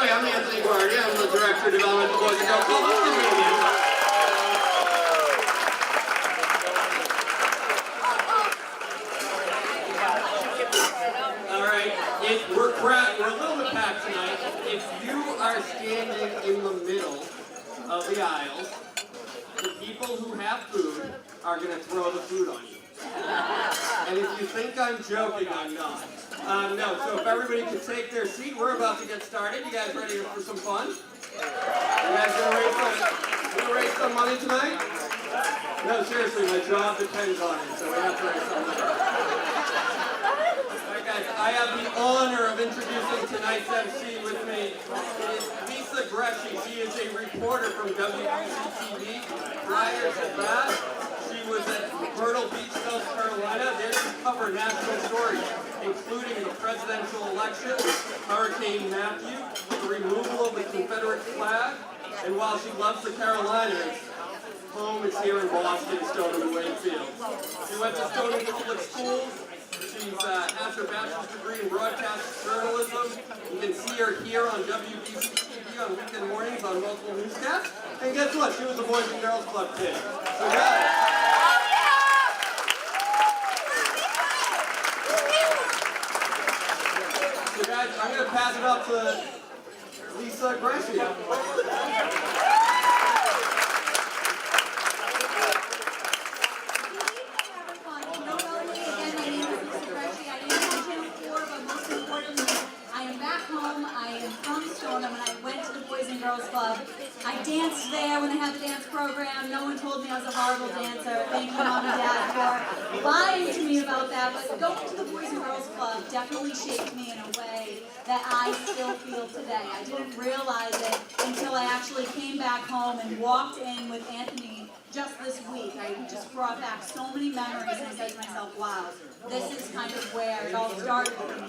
Hi, I'm Anthony Guardia. I'm the Director of Development at the Boys and Girls Club. Let's give it a hand. We're a little bit packed tonight. If you are standing in the middle of the aisles, the people who have food are going to throw the food on you. And if you think I'm joking, I'm not. No, so if everybody could take their seat, we're about to get started. You guys ready for some fun? You guys gonna raise some money tonight? No, seriously, my job depends on it, so we have to raise some money. I have the honor of introducing tonight's MC with me. It is Lisa Greshy. She is a reporter from WCAT. Prior to that, she was at Myrtle Beach, South Carolina. There to cover national stories, including the presidential election, Hurricane Matthew, the removal of the Confederate flag, and while she loves the Carolinas, home is here in Boston, Stoneham Wakefield. She went to Stoneham Public Schools. She's has her bachelor's degree in broadcast journalism. You can see her here on WCAT on weekend mornings on multiple newscasts. And guess what? She was a Boys and Girls Club kid. So guys, I'm going to pass it up to Lisa Greshy. Club. I danced there when I had the dance program. No one told me I was a horrible dancer. Thank you, Mom and Dad, for lying to me about that. But going to the Boys and Girls Club definitely shaped me in a way that I still feel today. I didn't realize it until I actually came back home and walked in with Anthony just this week. I just brought back so many memories, and I said to myself, wow, this is kind of where it all started for me.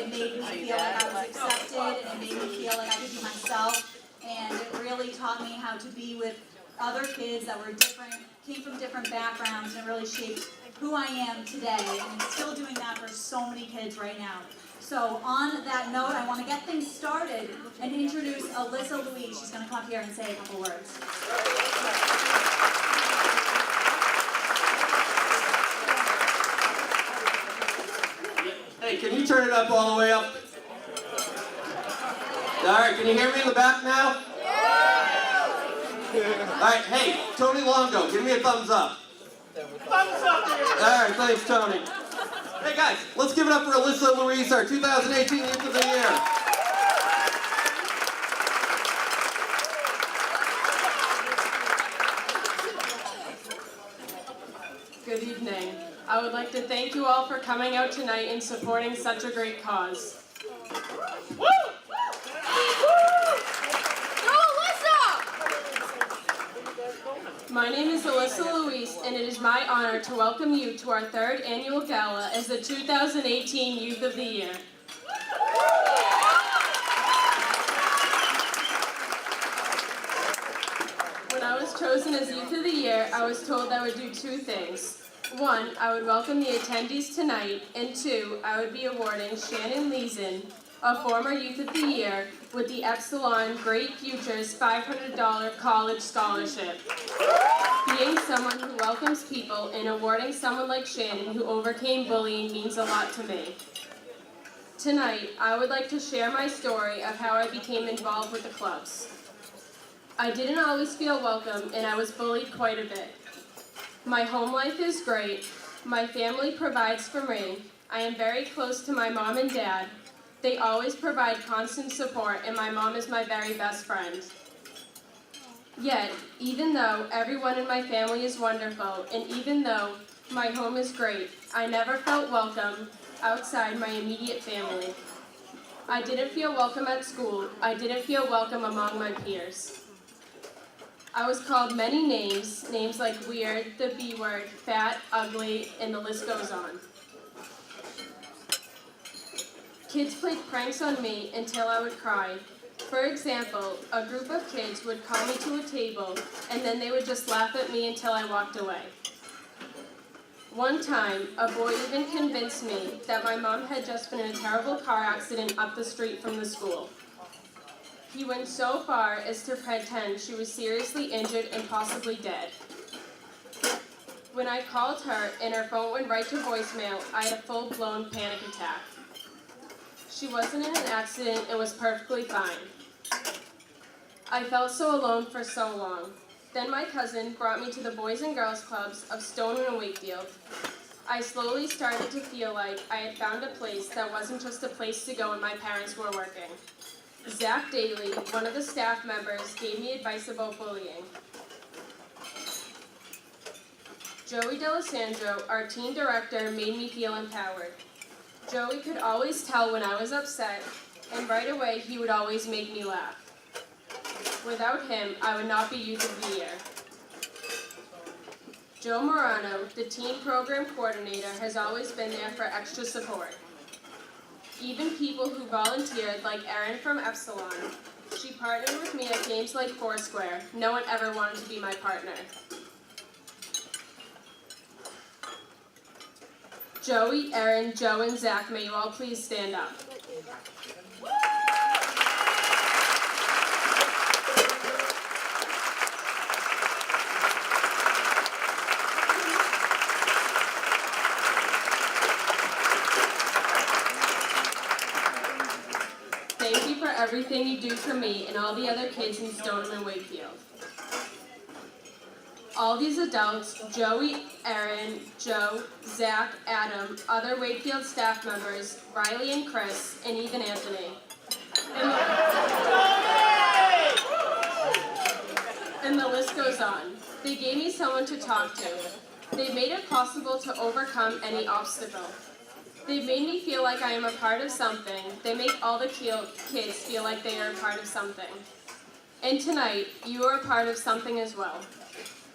It made me feel like I was accepted, and it made me feel like I could be myself. And it really taught me how to be with other kids that were different, came from different backgrounds, and it really shaped who I am today. And I'm still doing that for so many kids right now. So on that note, I want to get things started and introduce Alyssa Louise. She's going to come up here and say a couple words. Hey, can you turn it up all the way up? All right, can you hear me in the back now? Yeah! All right, hey, Tony Longo, give me a thumbs up. Thumbs up! All right, thanks, Tony. Hey, guys, let's give it up for Alyssa Louise, our 2018 Youth of the Year. Good evening. I would like to thank you all for coming out tonight and supporting such a great cause. Woo! My name is Alyssa Louise, and it is my honor to welcome you to our third annual gala as the 2018 Youth of the Year. When I was chosen as Youth of the Year, I was told I would do two things. One, I would welcome the attendees tonight, and two, I would be awarding Shannon Leeson, a former Youth of the Year, with the Epsilon Great Futures $500 college scholarship. Being someone who welcomes people and awarding someone like Shannon who overcame bullying means a lot to me. Tonight, I would like to share my story of how I became involved with the clubs. I didn't always feel welcome, and I was bullied quite a bit. My home life is great. My family provides for me. I am very close to my mom and dad. They always provide constant support, and my mom is my very best friend. Yet, even though everyone in my family is wonderful, and even though my home is great, I never felt welcome outside my immediate family. I didn't feel welcome at school. I didn't feel welcome among my peers. I was called many names like weird, the B word, fat, ugly, and the list goes on. Kids played pranks on me until I would cry. For example, a group of kids would call me to a table, and then they would just laugh at me until I walked away. One time, a boy even convinced me that my mom had just been in a terrible car accident up the street from the school. He went so far as to pretend she was seriously injured and possibly dead. When I called her and her phone went right to voicemail, I had a full-blown panic attack. She wasn't in an accident and was perfectly fine. I felt so alone for so long. Then my cousin brought me to the Boys and Girls Clubs of Stoneham Wakefield. I slowly started to feel like I had found a place that wasn't just a place to go when my parents were working. Zach Daly, one of the staff members, gave me advice about bullying. Joey D'Alessandro, our teen director, made me feel empowered. Joey could always tell when I was upset, and right away he would always make me laugh. Without him, I would not be Youth of the Year. Joe Morano, the teen program coordinator, has always been there for extra support. Even people who volunteered, like Erin from Epsilon, she partnered with me at games like Foursquare. No one ever wanted to be my partner. Joey, Erin, Joe, and Zach, may you all please stand up. Thank you for everything you do for me and all the other kids in Stoneham and Wakefield. All these adults, Joey, Erin, Joe, Zach, Adam, other Wakefield staff members, Riley and Chris, and even Anthony. And the list goes on. They gave me someone to talk to. They made it possible to overcome any obstacle. They made me feel like I am a part of something. They make all the kids feel like they are a part of something. And tonight, you are a part of something as well.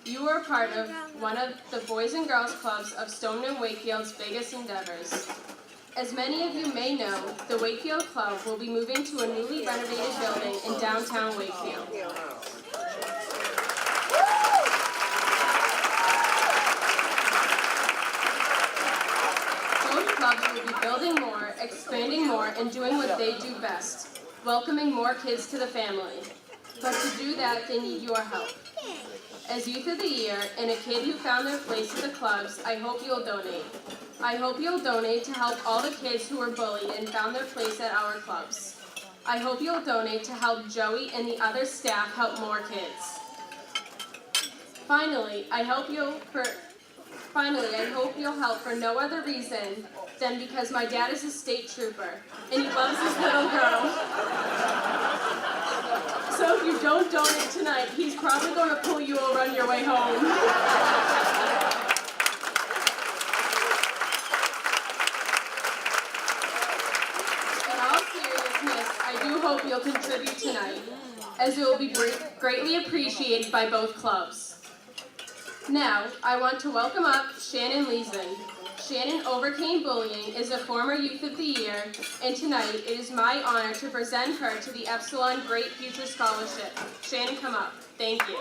You are a part of one of the Boys and Girls Clubs of Stoneham Wakefield's biggest endeavors. As many of you may know, the Wakefield Club will be moving to a newly renovated building in downtown Wakefield. Both clubs will be building more, expanding more, and doing what they do best, welcoming more kids to the family. But to do that, they need your help. As Youth of the Year and a kid who found their place at the clubs, I hope you'll donate. I hope you'll donate to help all the kids who were bullied and found their place at our clubs. I hope you'll donate to help Joey and the other staff help more kids. Finally, I hope you'll help for no other reason than because my dad is a state trooper and he loves his little girl. So if you don't donate tonight, he's probably going to pull you over on your way home. In all seriousness, I do hope you'll contribute tonight, as it will be greatly appreciated by both clubs. Now, I want to welcome up Shannon Leeson. Shannon overcame bullying, is a former Youth of the Year, and tonight it is my honor to present her to the Epsilon Great Future Scholarship. Shannon, come up. Thank you.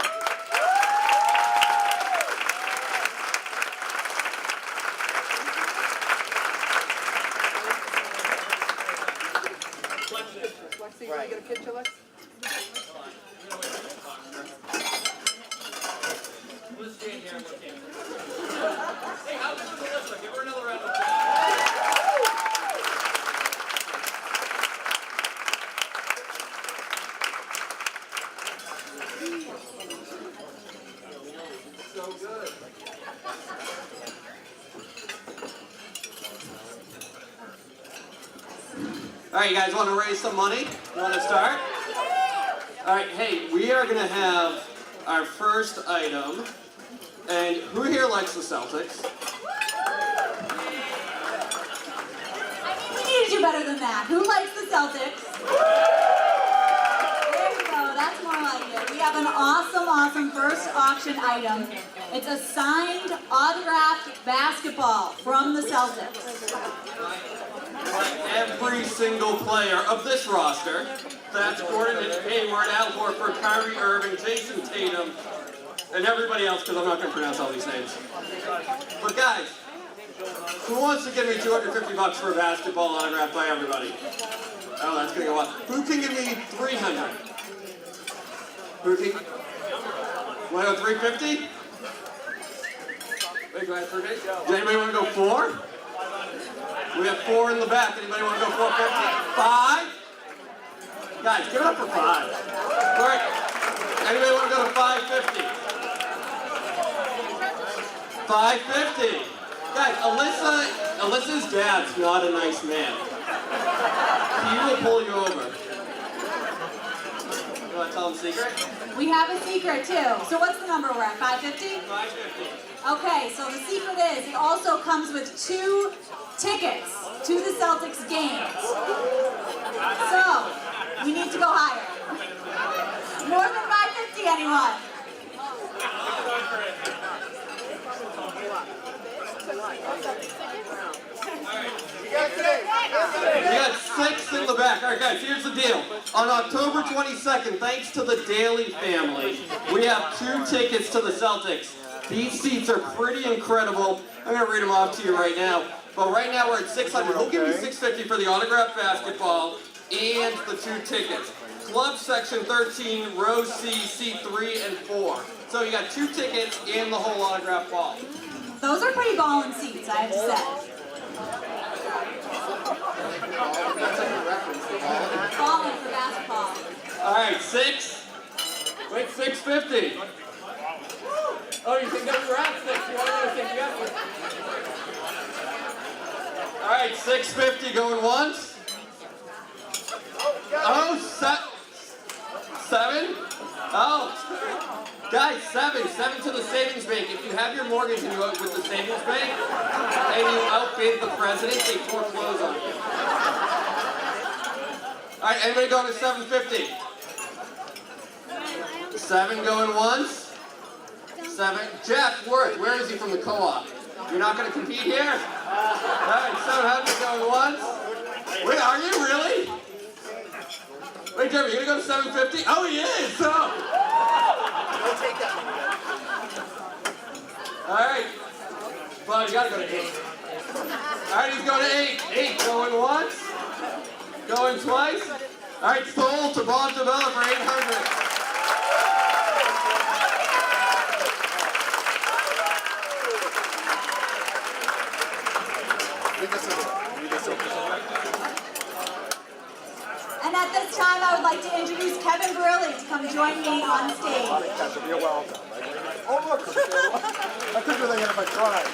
Lexi, you want to get a picture, Lex? Let's stand here and look in. Hey, how's Melissa? Give her another round of applause. So good. All right, you guys want to raise some money? You want to start? All right, hey, we are going to have our first item. And who here likes the Celtics? I mean, we need to do better than that. Who likes the Celtics? There you go. That's more like it. We have an awesome first auction item. It's a signed, autographed basketball from the Celtics. Like every single player of this roster. That's Gordon and Hayward, Al Horford, Kyrie Irving, Jason Tatum, and everybody else, because I'm not going to pronounce all these names. But guys, who wants to give me $250 for a basketball autographed by everybody? Oh, that's going to go up. Who can give me $300? Booty. Want to go 350? Wait, go ahead, 350. Does anybody want to go 4? We have 4 in the back. Anybody want to go 450? 5? Guys, give it up for 5. All right. Anybody want to go to 550? 550. Guys, Alyssa's dad's not a nice man. He will pull you over. You want to tell him a secret? We have a secret too. So what's the number we're at? 550? 550. Okay, so the secret is it also comes with 2 tickets to the Celtics games. So we need to go higher. More than 550, anyone? We got 6 in the back. All right, guys, here's the deal. On October 22nd, thanks to the Daly family, we have 2 tickets to the Celtics. These seats are pretty incredible. I'm going to read them off to you right now. But right now we're at 600. We'll give you 650 for the autographed basketball and the 2 tickets. Club section 13, row C, seat 3 and 4. So you got 2 tickets and the whole autographed ball. Those are pretty ballin' seats, I have to say. Ballin' for basketball. All right, 6. Wait, 650. Oh, you think that we're at 6? You want to think you got one? All right, 650 going once. Oh, 7. Oh, guys, 7 to the savings bank. If you have your mortgage and you owe it with the savings bank and you outbid the president, they foreclose on you. All right, anybody going to 750? 7 going once. 7. Jeff Worth, where is he from the co-op? You're not going to compete here? All right, 700 going once. Wait, are you really? Wait, Jeff, are you going to go to 750? Oh, he is! So. We'll take that one. All right. Bob, you got to go to 8. All right, he's going to 8. 8 going once. Going twice. All right, sold to Bob Davella for 800. And at this time, I would like to introduce Kevin Barilli to come join me on stage. You're welcome. Oh, look. I could do that if I tried.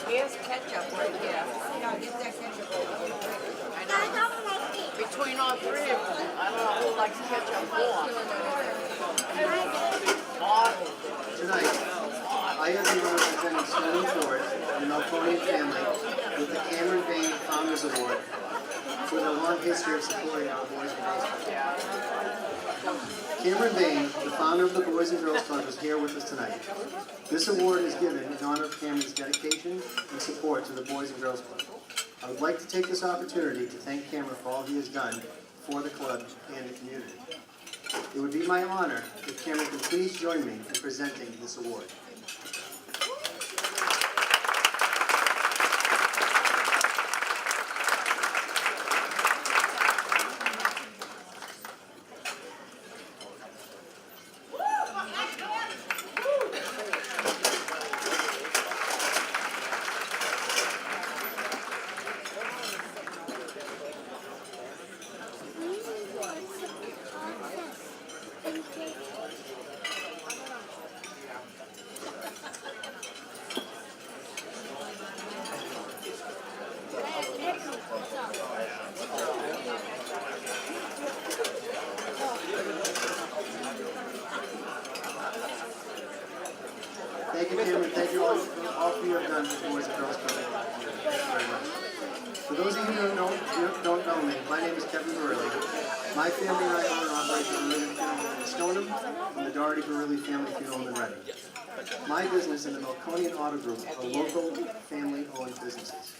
Here's ketchup right here. Yeah, get that ketchup over here. I know. Between all 3 of them, I don't know who likes ketchup more. Tonight, I have been representing Stoneham Ford, the Melconian family, with the Cameron Bain Founders Award for their long history of supporting our Boys and Girls Club. Cameron Bain, the founder of the Boys and Girls Club, is here with us tonight. This award is given in honor of Cameron's dedication and support to the Boys and Girls Club. I would like to take this opportunity to thank Cameron for all he has done for the club and the community. It would be my honor if Cameron could please join me in presenting this award. Thank you, Cameron. Thank you all for you have done for the Boys and Girls Club. Thank you very much. For those of you who don't know me, my name is Kevin Barilli. My family and I own and operate the Barilli Funeral Home in Stoneham and the Doherty Barilli Family Funeral Home in Reading. My business and the Melconian Auto Group are local, family-owned businesses.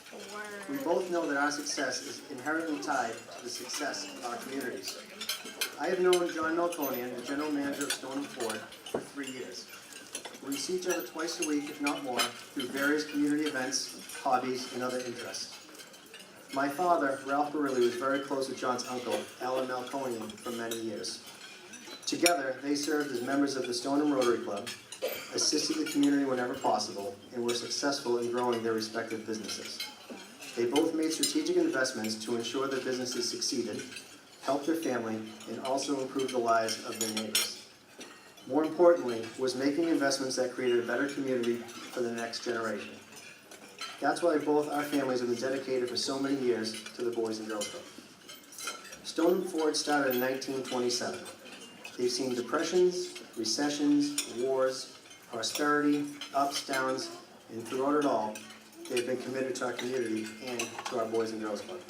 We both know that our success is inherently tied to the success of our communities. I have known John Melconian, the general manager of Stoneham Ford, for 3 years. We see each other twice a week, if not more, through various community events, hobbies, and other interests. My father, Ralph Barilli, was very close with John's uncle, Alan Malconian, for many years. Together, they served as members of the Stoneham Rotary Club, assisted the community whenever possible, and were successful in growing their respective businesses. They both made strategic investments to ensure their businesses succeeded, helped their family, and also improved the lives of their neighbors. More importantly, was making investments that created a better community for the next generation. That's why both our families have been dedicated for so many years to the Boys and Girls Club. Stoneham Ford started in 1927. They've seen depressions, recessions, wars, prosperity, ups, downs, and throughout it all, they've been committed to our community and to our Boys and Girls Club.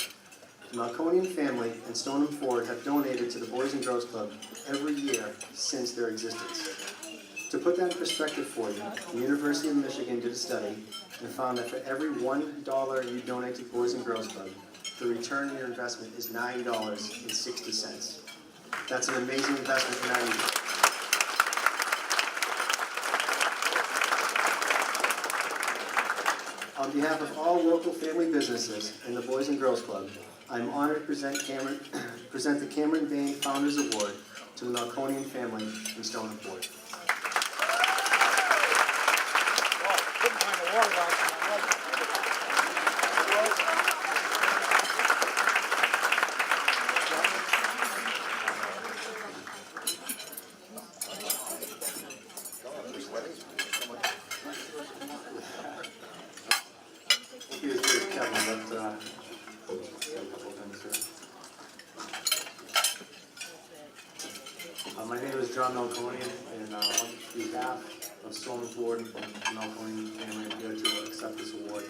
The Malconian family and Stoneham Ford have donated to the Boys and Girls Club every year since their existence. To put that in perspective for you, the University of Michigan did a study and found that for every $1 you donate to the Boys and Girls Club, the return on your investment is $9.60. That's an amazing investment in our youth. On behalf of all local family businesses and the Boys and Girls Club, I'm honored to present the Cameron Bain Founders Award to the Malconian family in Stoneham Ford. My name is John Malconian, and on behalf of Stoneham Ford and the Malconian family, I'm here to accept this award.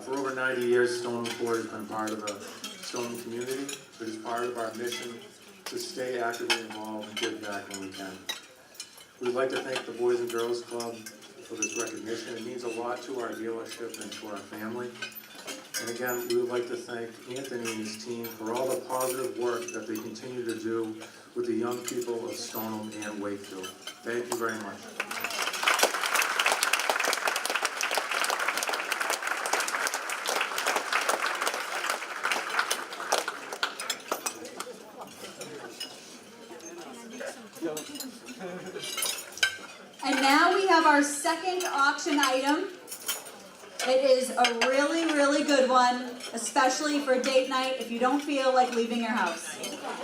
For over 90 years, Stoneham Ford has been part of the Stoneham community. It is part of our mission to stay actively involved and give back when we can. We'd like to thank the Boys and Girls Club for this recognition. It means a lot to our dealership and to our family. And again, we would like to thank Anthony and his team for all the positive work that they continue to do with the young people of Stoneham and Wakefield. Thank you very much. And now we have our second auction item. It is a really, really good one, especially for date night if you don't feel like leaving your house.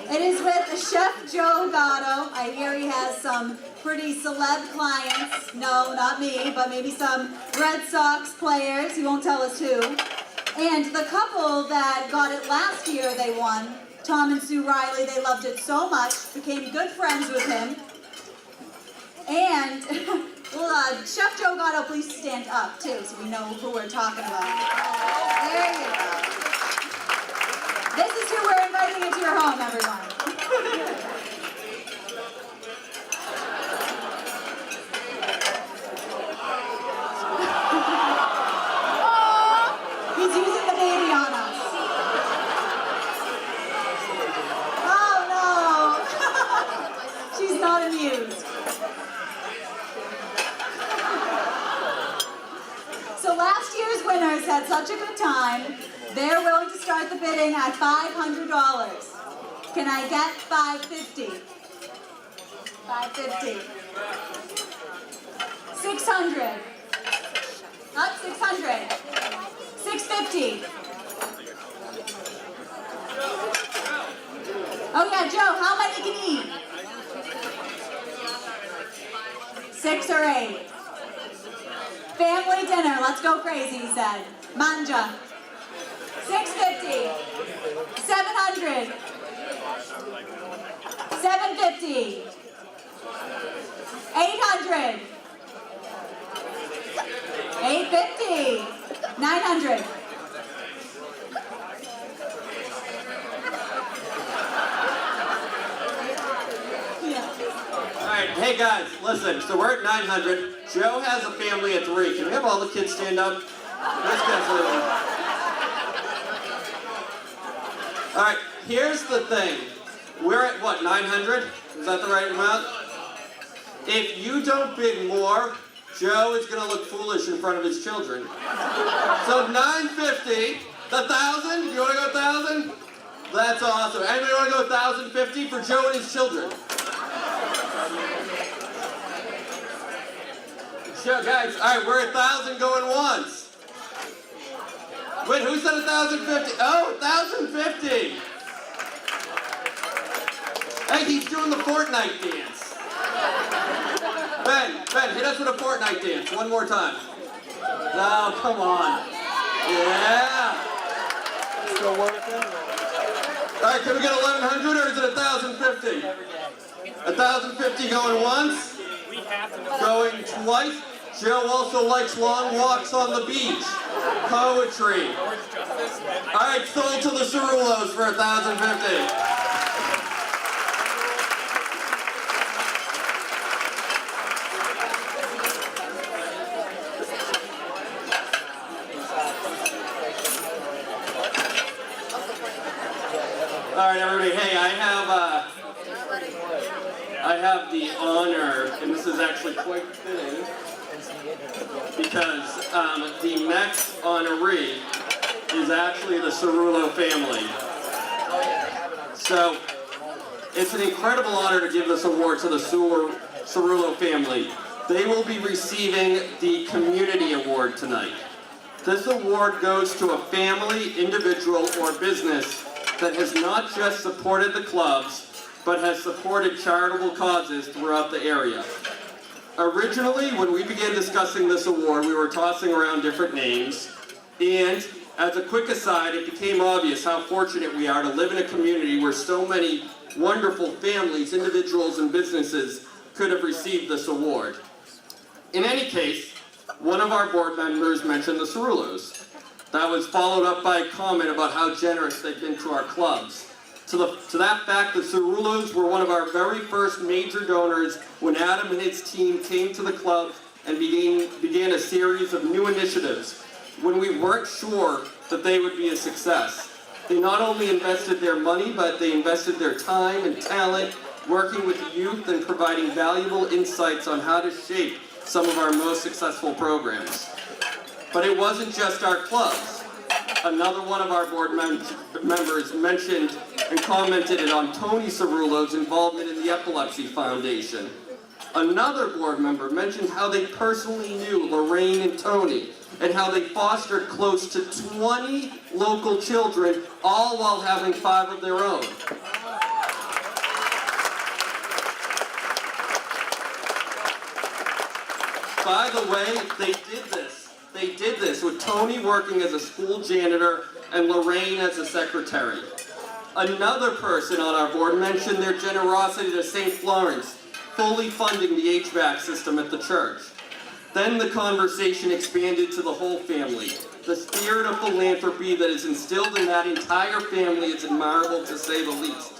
It is with Chef Joe Gatto. I hear he has some pretty celeb clients. No, not me, but maybe some Red Sox players. He won't tell us who. And the couple that got it last year, they won. Tom and Sue Riley, they loved it so much, became good friends with him. And Chef Joe Gatto, please stand up too, so we know who we're talking about. There you go. This is who we're inviting into your home, everyone. He's using the baby on us. Oh no! She's not amused. So last year's winners had such a good time, they're willing to start the bidding at $500. Can I get $550? $550. $600. Up, $600. $650. Oh yeah, Joe, how many can you eat? 6 or 8. Family dinner, let's go crazy, he said. Manja. $650. $700. $750. $800. $850. $900. Alright, hey guys, listen, so we're at 900. Joe has a family of 3. Can we have all the kids stand up? Let's go. Alright, here's the thing. We're at what, 900? Is that the right amount? If you don't bid more, Joe is going to look foolish in front of his children. So 950, 1,000? You want to go 1,000? That's awesome. Anybody want to go 1,050 for Joe and his children? Sure, guys. All right, we're 1,000 going once. Wait, who said 1,050? Oh, 1,050. Hey, he's doing the Fortnite dance. Ben, hit us with a Fortnite dance one more time. No, come on. Yeah. Still working? All right, can we get 1,100 or is it 1,050? 1,050 going once, going twice. Joe also likes long walks on the beach, poetry. All right, sold to the Cerullos for 1,050. All right, everybody. Hey, I have the honor, and this is actually quite fitting, because the next honoree is actually the Cerullo family. So it's an incredible honor to give this award to the Cerullo family. They will be receiving the Community Award tonight. This award goes to a family, individual, or business that has not just supported the clubs, but has supported charitable causes throughout the area. Originally, when we began discussing this award, we were tossing around different names, and as a quick aside, it became obvious how fortunate we are to live in a community where so many wonderful families, individuals, and businesses could have received this award. In any case, one of our board members mentioned the Cerullos. That was followed up by a comment about how generous they've been to our clubs. To that fact, the Cerullos were one of our very first major donors when Adam and his team came to the club and began a series of new initiatives when we weren't sure that they would be a success. They not only invested their money, but they invested their time and talent working with the youth and providing valuable insights on how to shape some of our most successful programs. But it wasn't just our clubs. Another one of our board members mentioned and commented on Tony Cerullo's involvement in the Epilepsy Foundation. Another board member mentioned how they personally knew Lorraine and Tony and how they fostered close to 20 local children, all while having 5 of their own. By the way, they did this. They did this with Tony working as a school janitor and Lorraine as a secretary. Another person on our board mentioned their generosity to St. Florence, fully funding the HVAC system at the church. Then the conversation expanded to the whole family. The spirit of philanthropy that is instilled in that entire family is admirable to say the least.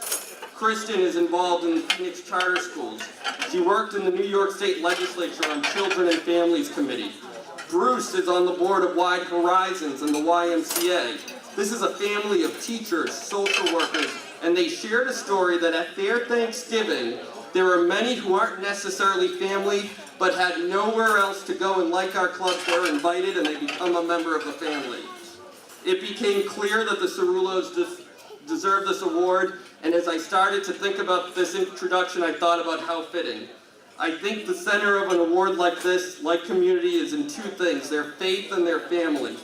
Kristen is involved in the Phoenix Charter Schools. She worked in the New York State Legislature on Children and Families Committee. Bruce is on the board of Wide Horizons and the YMCA. This is a family of teachers, social workers, and they shared a story that at their Thanksgiving, there are many who aren't necessarily family, but had nowhere else to go, and like our clubs, they're invited and they become a member of the family. It became clear that the Cerullos deserve this award, and as I started to think about this introduction, I thought about how fitting. I think the center of an award like this, like Community, is in 2 things, their faith and their family.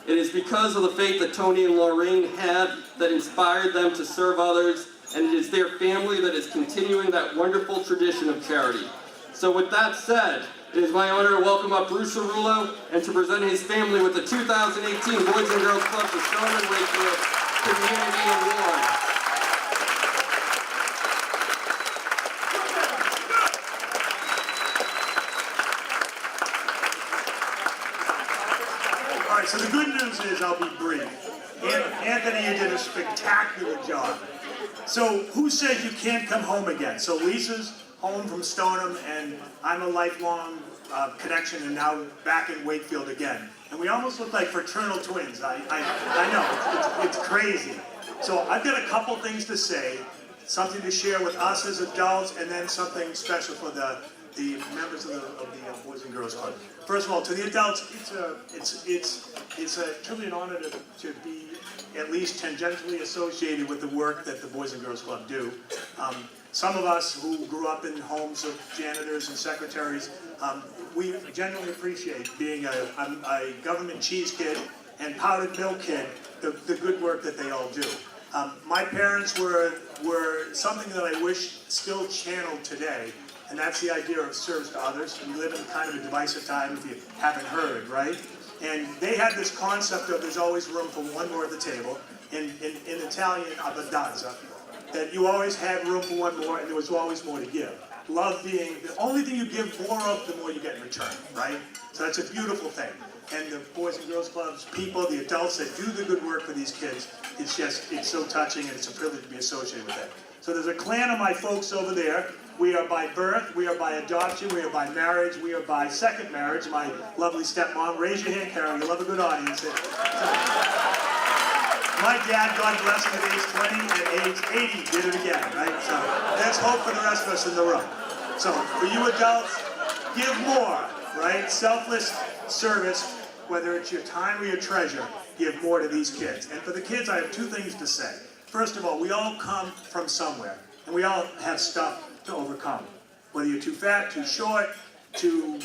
It is because of the faith that Tony and Lorraine had that inspired them to serve others, and it is their family that is continuing that wonderful tradition of charity. So with that said, it is my honor to welcome up Bruce Cerullo and to present his family with the 2018 Boys and Girls Club of Stoneham Wakefield Community Award. All right, so the good news is I'll be brief. Anthony, you did a spectacular job. So who says you can't come home again? So Lisa's home from Stoneham, and I'm a lifelong connection, and now back in Wakefield again. And we almost look like fraternal twins. I know, it's crazy. So I've got a couple things to say, something to share with us as adults, and then something special for the members of the Boys and Girls Club. First of all, to the adults, it's truly an honor to be at least tangentially associated with the work that the Boys and Girls Club do. Some of us who grew up in homes of janitors and secretaries, we genuinely appreciate being a government cheese kid and powdered milk kid, the good work that they all do. My parents were something that I wish still channeled today, and that's the idea of service to others. We live in kind of a divisive time, if you haven't heard, right? And they had this concept of there's always room for one more at the table. In Italian, abbondanza, that you always had room for one more and there was always more to give. Love being the only thing you give more of, the more you get in return, right? So that's a beautiful thing. And the Boys and Girls Clubs, people, the adults that do the good work for these kids, it's so touching and it's a privilege to be associated with that. So there's a clan of my folks over there. We are by birth, we are by adoption, we are by marriage, we are by second marriage. My lovely stepmom, raise your hand, Carol, you love a good audience. My dad, God bless him, at age 20 and age 80, did it again, right? So there's hope for the rest of us in the room. So for you adults, give more, right? Selfless service, whether it's your time or your treasure, give more to these kids. And for the kids, I have two things to say. First of all, we all come from somewhere, and we all have stuff to overcome. Whether you're too fat, too short, too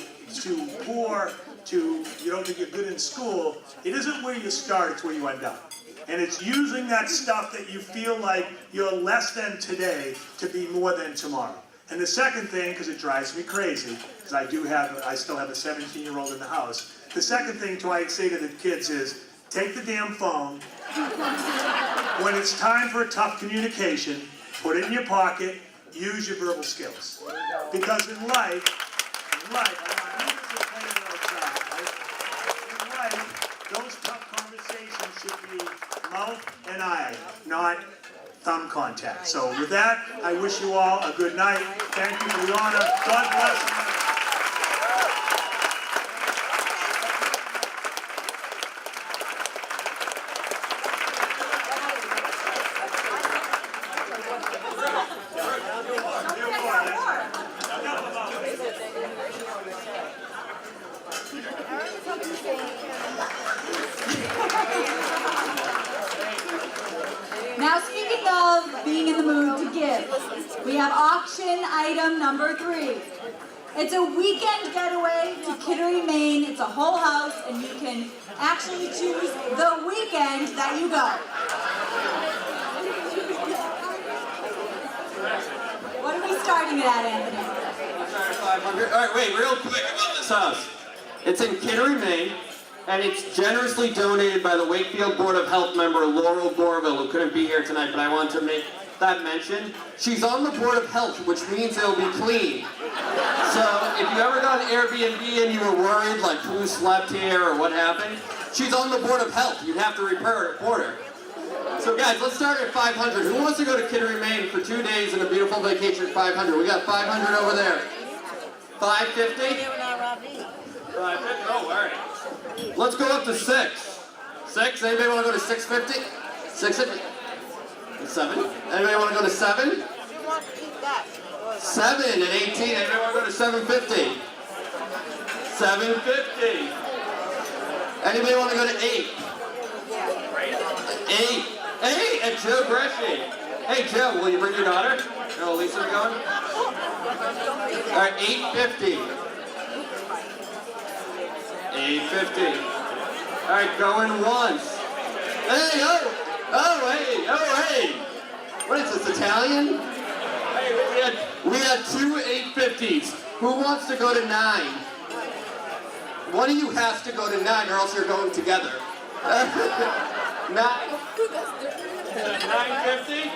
poor, you don't think you're good in school, it isn't where you start, it's where you end up. And it's using that stuff that you feel like you're less than today to be more than tomorrow. And the second thing, because it drives me crazy, because I still have a 17-year-old in the house, the second thing I say to the kids is, take the damn phone, when it's time for a tough communication, put it in your pocket, use your verbal skills. Because in life, those tough conversations should be mouth and eye, not thumb contact. So with that, I wish you all a good night. Thank you for the honor. God bless you. Now, speaking of being in the mood to give, we have auction item number 3. It's a weekend getaway to Kittery, Maine. It's a whole house, and you can actually choose the weekend that you go. What are we starting it at, Anthony? Sorry, 500. All right, wait, real quick about this house. It's in Kittery, Maine. And it's generously donated by the Wakefield Board of Health member Laurel Gorville, who couldn't be here tonight, but I wanted to make that mention. She's on the Board of Health, which means it'll be clean. So if you ever got an Airbnb and you were worried, like who slept here or what happened, she's on the Board of Health. You'd have to report her. So guys, let's start at 500. Who wants to go to Kittery, Maine for 2 days and a beautiful vacation at 500? We got 500 over there. 550? 550? Oh, all right. Let's go up to 6. 6? Anybody want to go to 650? 650? 7? Anybody want to go to 7? 7 at 18. Anybody want to go to 750? 750. Anybody want to go to 8? 8. 8 at Joe Gresham. Hey Joe, will you bring your daughter? No, Lisa, are going? All right, 850. 850. All right, going once. Hey, hey. What is this, Italian? Hey, we had 2 850s. Who wants to go to 9? One of you has to go to 9 or else you're going together. 9. 950?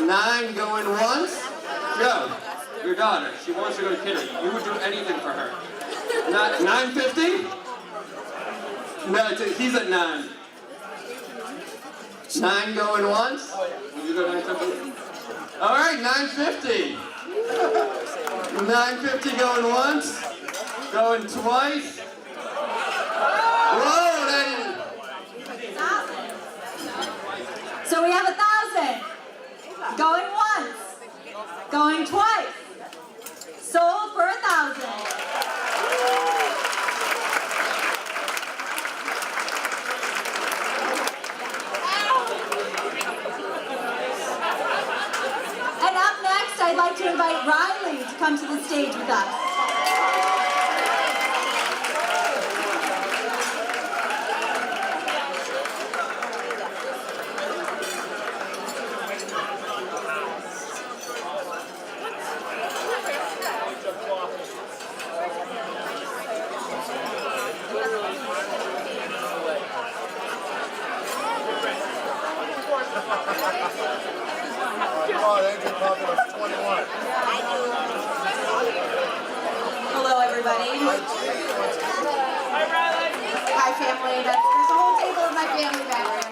9 going once. Joe, your daughter, she wants to go to Kittery. You would do anything for her. 950? No, he's at 9. 9 going once? Will you go 950? All right, 950. 950 going once. Going twice. Whoa, So we have 1,000. Going once. Going twice. Sold for 1,000. I'd like to invite Riley to come to the stage with us. Oh, they just talking about 21. Hello, everybody. Hi, family. There's a whole table of my family back there.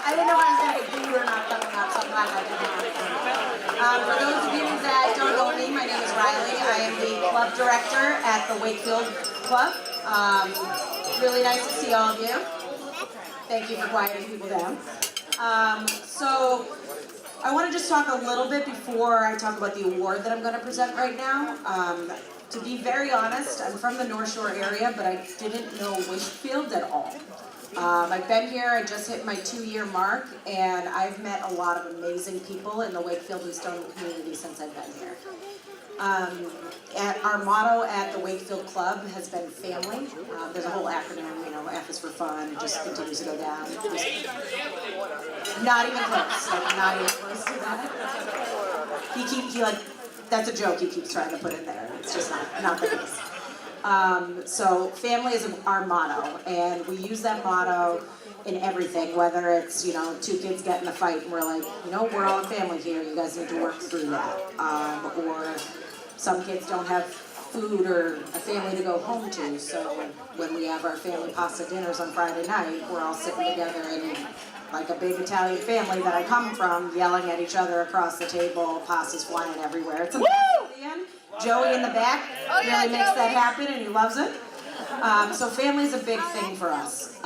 I didn't know if I was going to get booed or not coming up, so I'm glad I didn't. For those of you that don't know me, my name is Riley. I am the club director at the Wakefield Club. Really nice to see all of you. Thank you for quieting people down. So I want to just talk a little bit before I talk about the award that I'm going to present right now. To be very honest, I'm from the North Shore area, but I didn't know Wakefield at all. I've been here, I just hit my 2-year mark, and I've met a lot of amazing people in the Wakefield and Stoneham community since I've been here. Our motto at the Wakefield Club has been family. There's a whole acronym, you know, F is for fun, it just continues to go down. Not even close, like not even close to that. He that's a joke he keeps trying to put in there. It's just not the case. So family is our motto, and we use that motto in everything, whether it's, you know, 2 kids get in a fight and we're like, you know, we're all a family here, you guys need to work through that. Or some kids don't have food or a family to go home to, so when we have our family pasta dinners on Friday night, we're all sitting together and like a big Italian family that I come from, yelling at each other across the table, pasta's flying everywhere. It's a mess at the end. Joey in the back really makes that happen, and he loves it. So family's a big thing for us.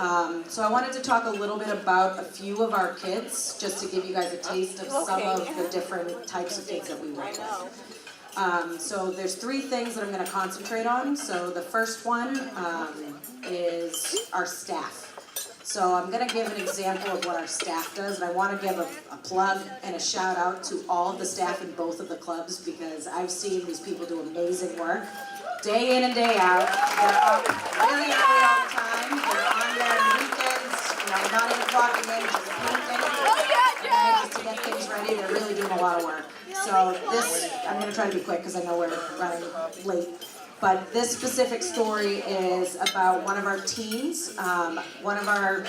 So I wanted to talk a little bit about a few of our kids, just to give you guys a taste of some of the different types of kids that we work with. So there's 3 things that I'm going to concentrate on. So the first one is our staff. So I'm going to give an example of what our staff does, and I want to give a plug and a shout out to all of the staff in both of the clubs, because I've seen these people do amazing work day in and day out. They're up really early all the time. They're on there on weekends, you know, not even clocking in, just painting, just to get things ready. They're really doing a lot of work. So this, I'm going to try to be quick because I know we're running late. But this specific story is about one of our teens. One of our,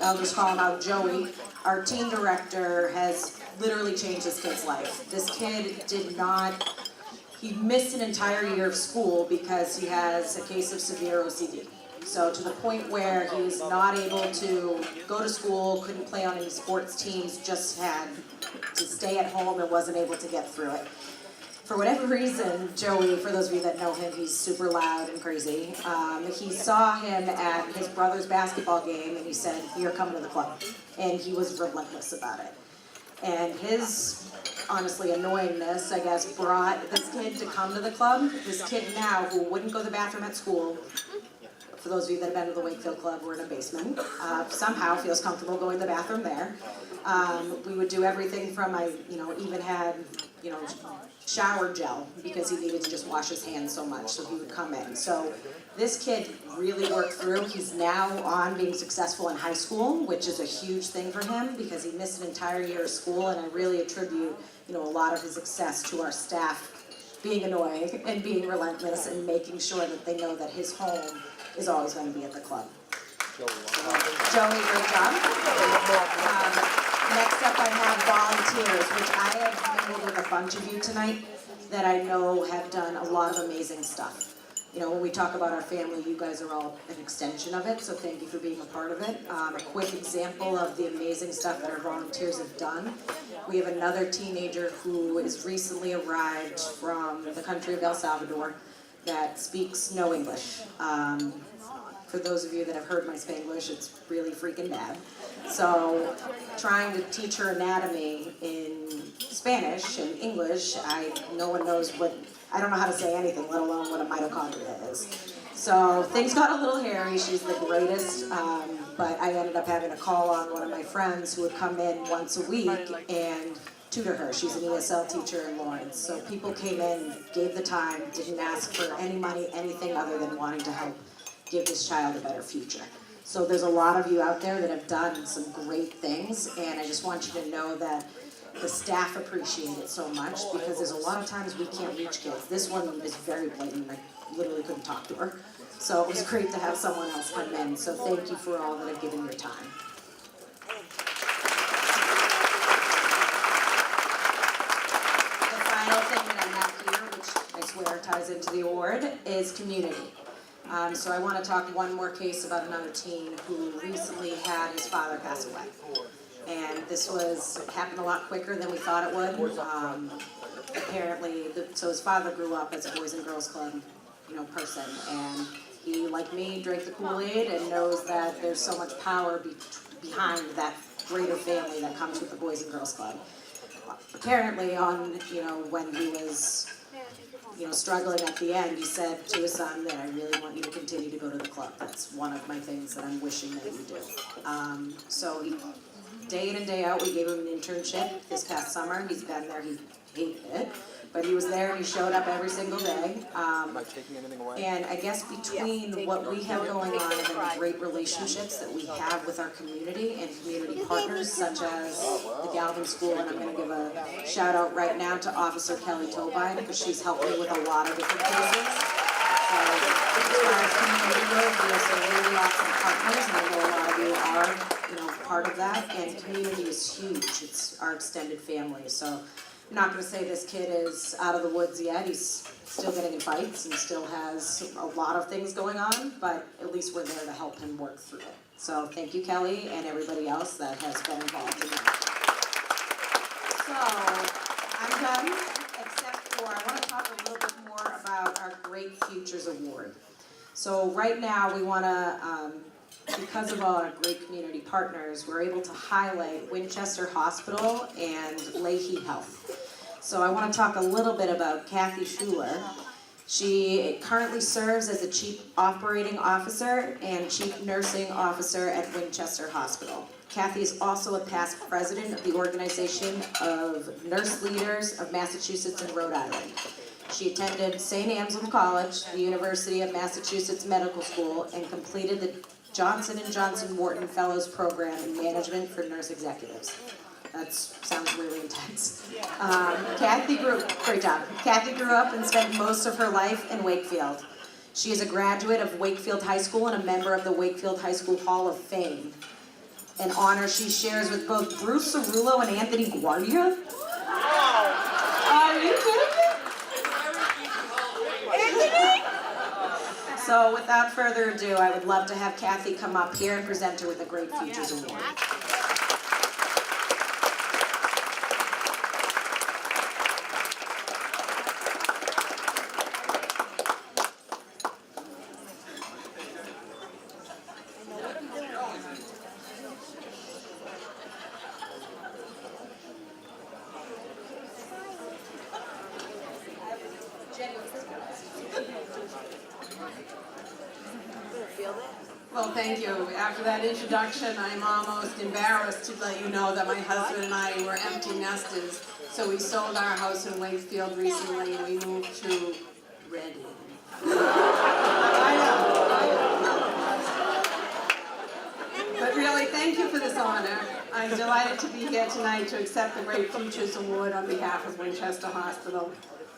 I'll just call him out, Joey. Our teen director has literally changed this kid's life. This kid he missed an entire year of school because he has a case of severe OCD. So to the point where he was not able to go to school, couldn't play on any sports teams, just had to stay at home and wasn't able to get through it. For whatever reason, Joey, for those of you that know him, he's super loud and crazy. He saw him at his brother's basketball game and he said, "You're coming to the club." And he was relentless about it. And his, honestly, annoyingness, I guess, brought this kid to come to the club. This kid now, who wouldn't go to the bathroom at school, for those of you that have been to the Wakefield Club, we're in a basement, somehow feels comfortable going to the bathroom there. We would do everything from, even had, shower gel because he needed to just wash his hands so much, so he would come in. So this kid really worked through. He's now on being successful in high school, which is a huge thing for him because he missed an entire year of school, and I really attribute, a lot of his success to our staff being annoying and being relentless and making sure that they know that his home is always going to be at the club. Joey, great job. Next up I have volunteers, which I have mingled with a bunch of you tonight that I know have done a lot of amazing stuff. When we talk about our family, you guys are all an extension of it, so thank you for being a part of it. A quick example of the amazing stuff that our volunteers have done. We have another teenager who is recently arrived from the country of El Salvador that speaks no English. For those of you that have heard my Spanglish, it's really freaking bad. So trying to teach her anatomy in Spanish and English, no one knows I don't know how to say anything, let alone what a mitochondria is. So things got a little hairy. She's the greatest, but I ended up having to call on one of my friends who would come in once a week and tutor her. She's an ESL teacher in Lawrence. So people came in, gave the time, didn't ask for any money, anything other than wanting to help give this child a better future. So there's a lot of you out there that have done some great things, and I just want you to know that the staff appreciate it so much, because there's a lot of times we can't reach kids. This one is very blatant, I literally couldn't talk to her. So it was great to have someone else come in, so thank you for all that have given your time. The final thing that I have here, which I swear ties into the award, is community. So I want to talk one more case about another teen who recently had his father pass away. And this happened a lot quicker than we thought it would. Apparently, so his father grew up as a Boys and Girls Club, person, and he, like me, drank the Kool-Aid and knows that there's so much power behind that greater family that comes with the Boys and Girls Club. Apparently, when he was struggling at the end, he said to his son that I really want you to continue to go to the club. That's one of my things that I'm wishing that you do. So day in and day out, we gave him an internship this past summer. He's been there, he hated it, but he was there and he showed up every single day. And I guess between what we have going on and the great relationships that we have with our community and community partners, such as the Galvin School, and I'm going to give a shout out right now to Officer Kelly Tobine, because she's helped me with a lot of different cases. So as far as community goes, we have some really awesome partners, and I know a lot of you are part of that, and community is huge. It's our extended family. So I'm not going to say this kid is out of the woods yet. He's still getting in fights and still has a lot of things going on, but at least we're there to help him work through it. So thank you, Kelly, and everybody else that has been involved in that. So I'm done, except for I want to talk a little bit more about our Great Futures Award. So right now we want to, because of all our great community partners, we're able to highlight Winchester Hospital and Leahy Health. So I want to talk a little bit about Kathy Schuler. She currently serves as the Chief Operating Officer and Chief Nursing Officer at Winchester Hospital. Kathy is also a past president of the Organization of Nurse Leaders of Massachusetts and Rhode Island. She attended St. Anselm College, the University of Massachusetts Medical School, and completed the Johnson & Johnson Wharton Fellows Program in Management for Nurse Executives. That sounds really intense. Great job. Kathy grew up and spent most of her life in Wakefield. She is a graduate of Wakefield High School and a member of the Wakefield High School Hall of Fame, an honor she shares with both Bruce Cerullo and Anthony Guardia. Are you kidding me? Anthony? So without further ado, I would love to have Kathy come up here and present her with a Great Futures Award. Well, thank you. After that introduction, I'm almost embarrassed to let you know that my husband and I were empty nesters. So we sold our house in Wakefield recently and we moved to Reading. But really, thank you for this honor. I'm delighted to be here tonight to accept the Great Futures Award on behalf of Winchester Hospital.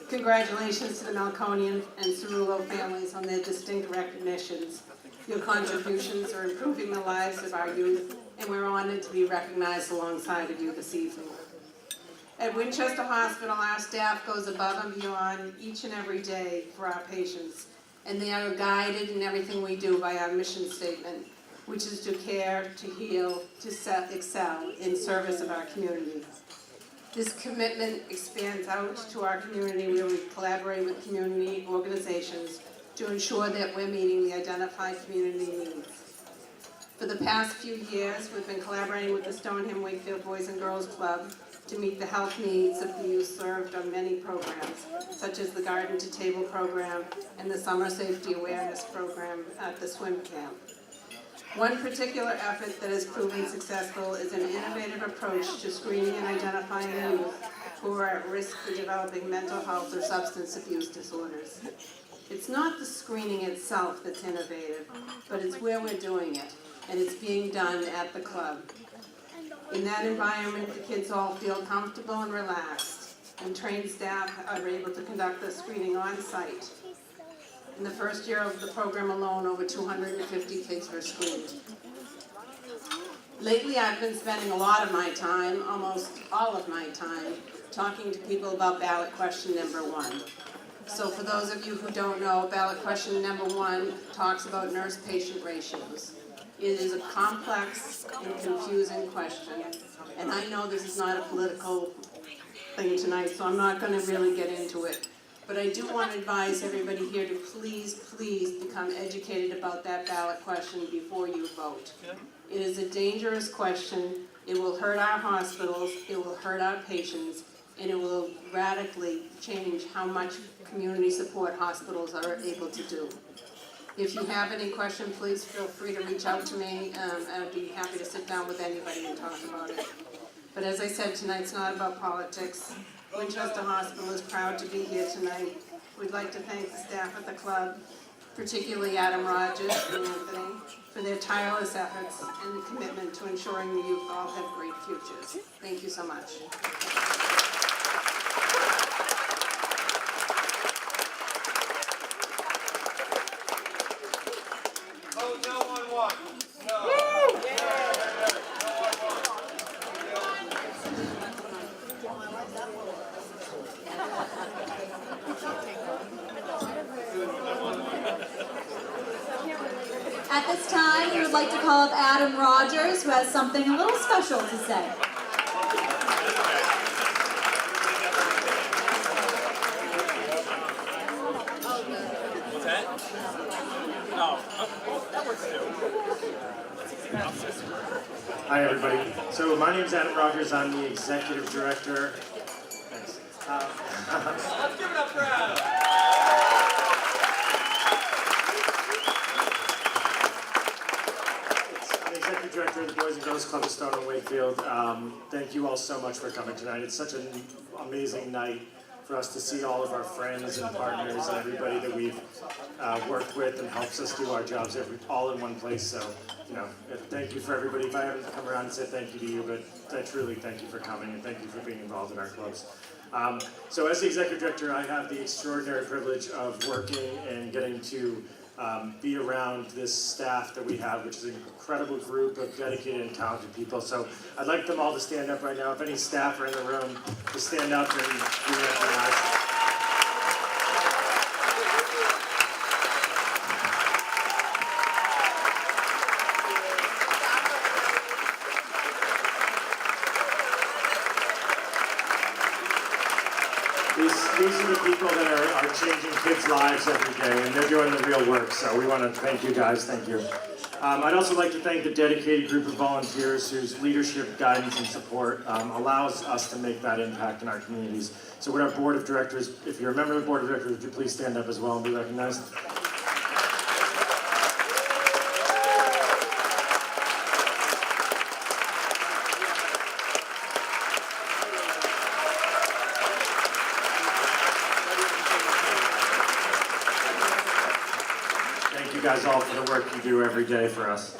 Congratulations to the Malconian and Cerullo families on their distinct recognitions. Your contributions are improving the lives of our youth, and we're honored to be recognized alongside of you this evening. At Winchester Hospital, our staff goes above and beyond each and every day for our patients, and they are guided in everything we do by our mission statement, which is to care, to heal, to excel in service of our community. This commitment expands out to our community where we collaborate with community organizations to ensure that we're meeting the identified community needs. For the past few years, we've been collaborating with the Stoneham Wakefield Boys and Girls Club to meet the health needs of the youth served on many programs, such as the Garden to Table program and the Summer Safety Awareness program at the swim camp. One particular effort that has proven successful is an innovative approach to screening and identifying youth who are at risk for developing mental health or substance abuse disorders. It's not the screening itself that's innovative, but it's where we're doing it, and it's being done at the club. In that environment, the kids all feel comfortable and relaxed, and trained staff are able to conduct the screening on site. In the first year of the program alone, over 250 kids were screened. Lately, I've been spending a lot of my time, almost all of my time, talking to people about ballot question number 1. So for those of you who don't know, ballot question number 1 talks about nurse-patient ratios. It is a complex and confusing question, and I know this is not a political thing tonight, so I'm not going to really get into it. But I do want to advise everybody here to please, please become educated about that ballot question before you vote. It is a dangerous question. It will hurt our hospitals, it will hurt our patients, and it will radically change how much community support hospitals are able to do. If you have any questions, please feel free to reach out to me. I'd be happy to sit down with anybody and talk about it. But as I said, tonight's not about politics. Winchester Hospital is proud to be here tonight. We'd like to thank the staff at the club, particularly Adam Rogers and Anthony, for their tireless efforts and the commitment to ensuring the youth all have great futures. Thank you so much. Vote no on one. No. At this time, we would like to call up Adam Rogers, who has something a little special to say. What's that? Oh, that works too. Hi, everybody. So my name is Adam Rogers. I'm the executive director. Thanks. Let's give it up for Adam. I'm the executive director of the Boys and Girls Club of Stoneham Wakefield. Thank you all so much for coming tonight. It's such an amazing night for us to see all of our friends and partners and everybody that we've worked with and helps us do our jobs all in one place. So, thank you for everybody. If I haven't come around and said thank you to you, but I truly thank you for coming and thank you for being involved in our clubs. So as the executive director, I have the extraordinary privilege of working and getting to be around this staff that we have, which is an incredible group of dedicated and talented people. So I'd like them all to stand up right now. If any staff are in the room, to stand up and be recognized. These are the people that are changing kids' lives every day, and they're doing the real work, so we want to thank you guys, thank you. I'd also like to thank the dedicated group of volunteers whose leadership, guidance, and support allows us to make that impact in our communities. So would our board of directors, if you're a member of the board of directors, would you please stand up as well and be recognized? You guys all for the work you do every day for us.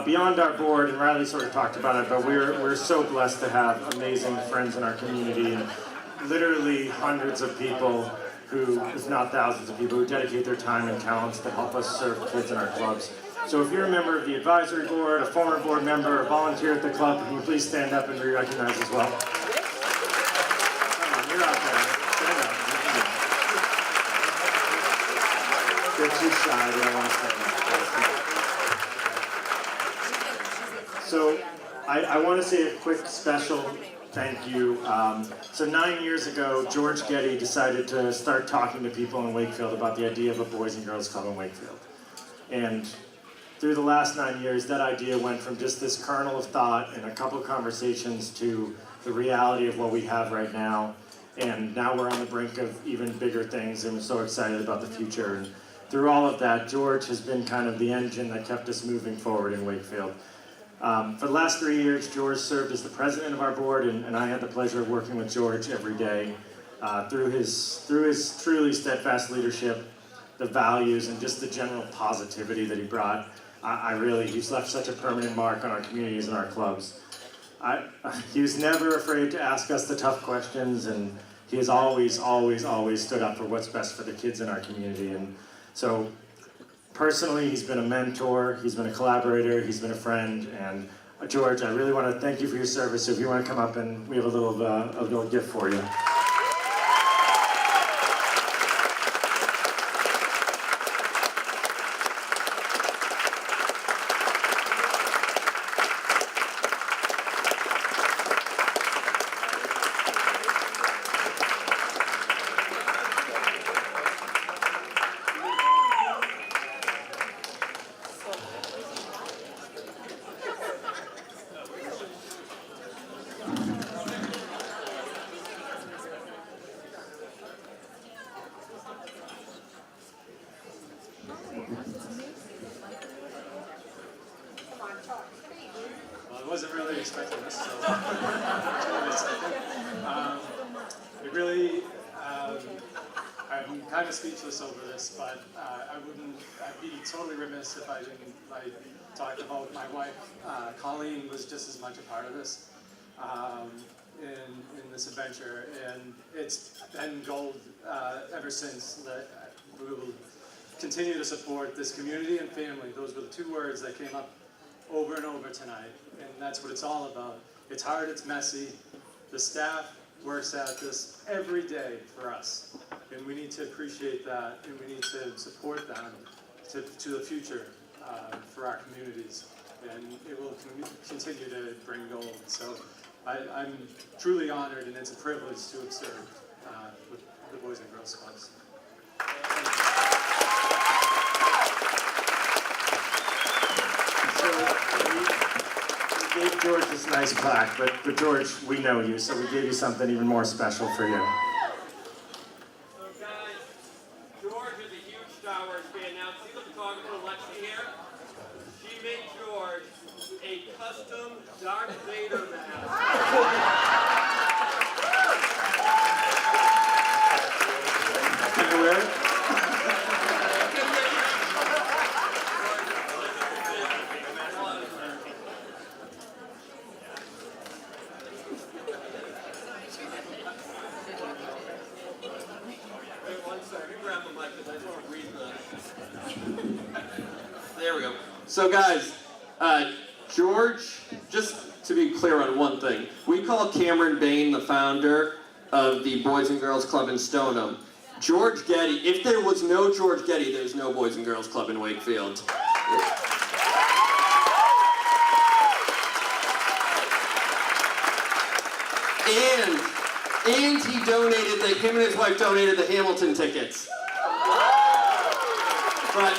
Beyond our board, and Riley sort of talked about it, but we're so blessed to have amazing friends in our community and literally hundreds of people who, if not thousands of people, who dedicate their time and talents to help us serve kids in our clubs. So if you're a member of the advisory board, a former board member, or volunteer at the club, can you please stand up and be recognized as well? Come on, you're out there. Stand up. They're too shy, they don't want to stand up. So I want to say a quick special thank you. So 9 years ago, George Getty decided to start talking to people in Wakefield about the idea of a Boys and Girls Club in Wakefield. And through the last 9 years, that idea went from just this kernel of thought and a couple of conversations to the reality of what we have right now. And now we're on the brink of even bigger things, and we're so excited about the future. through all of that, George has been kind of the engine that kept us moving forward in Wakefield. For the last 3 years, George served as the president of our board, and I had the pleasure of working with George every day through his truly steadfast leadership, the values, and just the general positivity that he brought. He's left such a permanent mark on our communities and our clubs. He was never afraid to ask us the tough questions, and he has always, always, always stood up for what's best for the kids in our community. And so, personally, he's been a mentor, he's been a collaborator, he's been a friend, and George, I really want to thank you for your service. So if you want to come up, and we have a little gift for you. Well, I wasn't really expecting this, so it really, I'm kind of speechless over this, but I'd be totally remiss if I didn't talk about my wife. Colleen was just as much a part of this in this adventure, and it's been gold ever since. That we will continue to support this community and family. Those were the two words that came up over and over tonight, and that's what it's all about. It's hard, it's messy. The staff works at this every day for us, and we need to appreciate that, and we need to support them to the future for our communities, and it will continue to bring gold. So I'm truly honored, and it's a privilege to have served with the Boys and Girls Clubs. We gave George this nice plaque, but George, we know you, so we gave you something even more special for you. So guys, George is a huge Star Wars fan. Now, see the photographer Lexi here? She made George a custom Darth Vader mask. Can you wear it? There we go. So guys, George, just to be clear on one thing, we call Cameron Bain the founder of the Boys and Girls Club in Stoneham. George Getty, if there was no George Getty, there's no Boys and Girls Club in Wakefield. And he donated, him and his wife donated the Hamilton tickets. But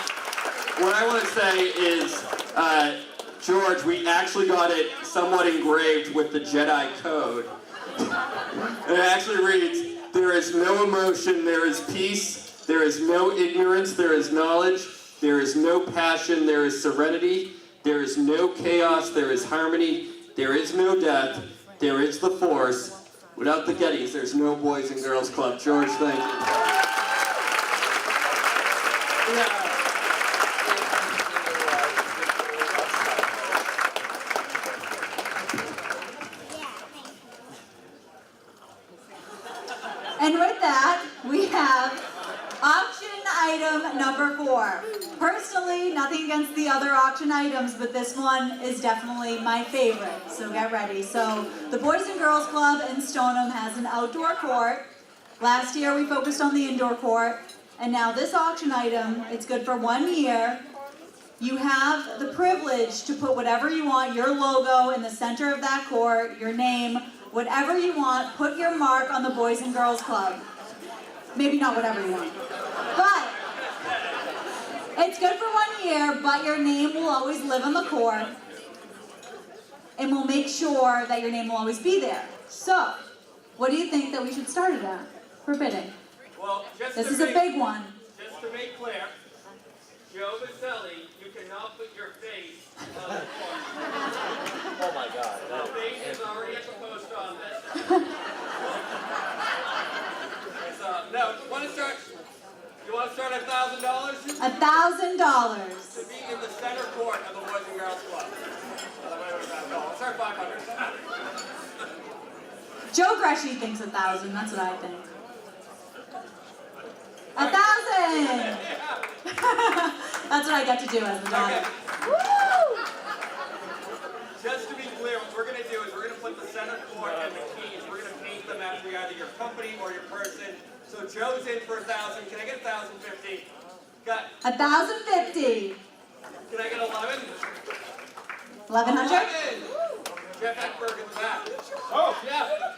what I want to say is, George, we actually got it somewhat engraved with the Jedi code. And it actually reads, there is no emotion, there is peace, there is no ignorance, there is knowledge, there is no passion, there is serenity, there is no chaos, there is harmony, there is no death, there is the Force. Without the Gettys, there's no Boys and Girls Club. George, thank you. And with that, we have auction item number 4. Personally, nothing against the other auction items, but this one is definitely my favorite, so get ready. So, the Boys and Girls Club in Stoneham has an outdoor court. Last year we focused on the indoor court, and now this auction item, it's good for 1 year. You have the privilege to put whatever you want, your logo in the center of that court, your name, whatever you want, put your mark on the Boys and Girls Club. Maybe not whatever you want, but it's good for 1 year, but your name will always live on the court, and we'll make sure that your name will always be there. So, what do you think that we should start it at for bidding? Well, This is a big one. Just to make clear, Joe Vaselli, you cannot put your face on the court. Oh my God. The face is already at the post office. No, you want to start at $1,000? $1,000. To be in the center court of the Boys and Girls Club. Let's start 500. Joe Greshey thinks 1,000. That's what I think. 1,000. That's what I get to do as the daughter. Woo! Just to be clear, what we're going to do is we're going to put the center court and the keys. We're going to paint them after either your company or your person. So Joe's in for 1,000. Can I get 1,050? Got 1,050. Can I get 11? 1,100. Jeff Eckberg in the back. Oh, Yeah.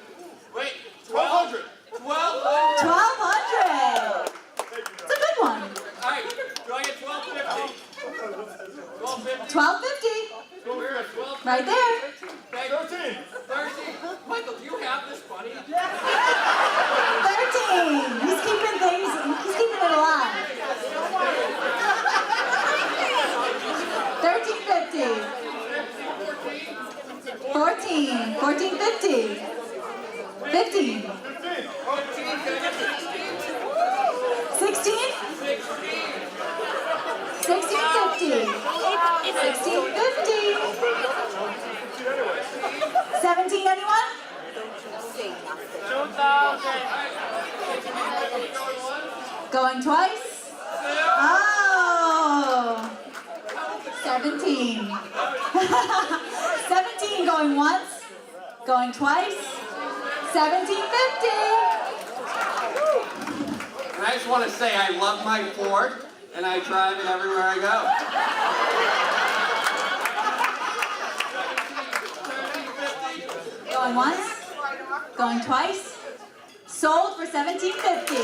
Wait. 1,200. 1,200. 1,200. It's a good one. All right. Do I get 1,250? 1,250. 1,250. We're at 12. Right there. 13. 13. Michael, do you have this money? 13. He's keeping it alive. 1350. 14. 1450. 15. 16. 1650. 1650. 17, anyone? 2,000. Going twice? Oh! 17. 17 going once, going twice, 1750. And I just want to say I love my Ford, and I drive it everywhere I go. Going once, going twice, sold for 1750.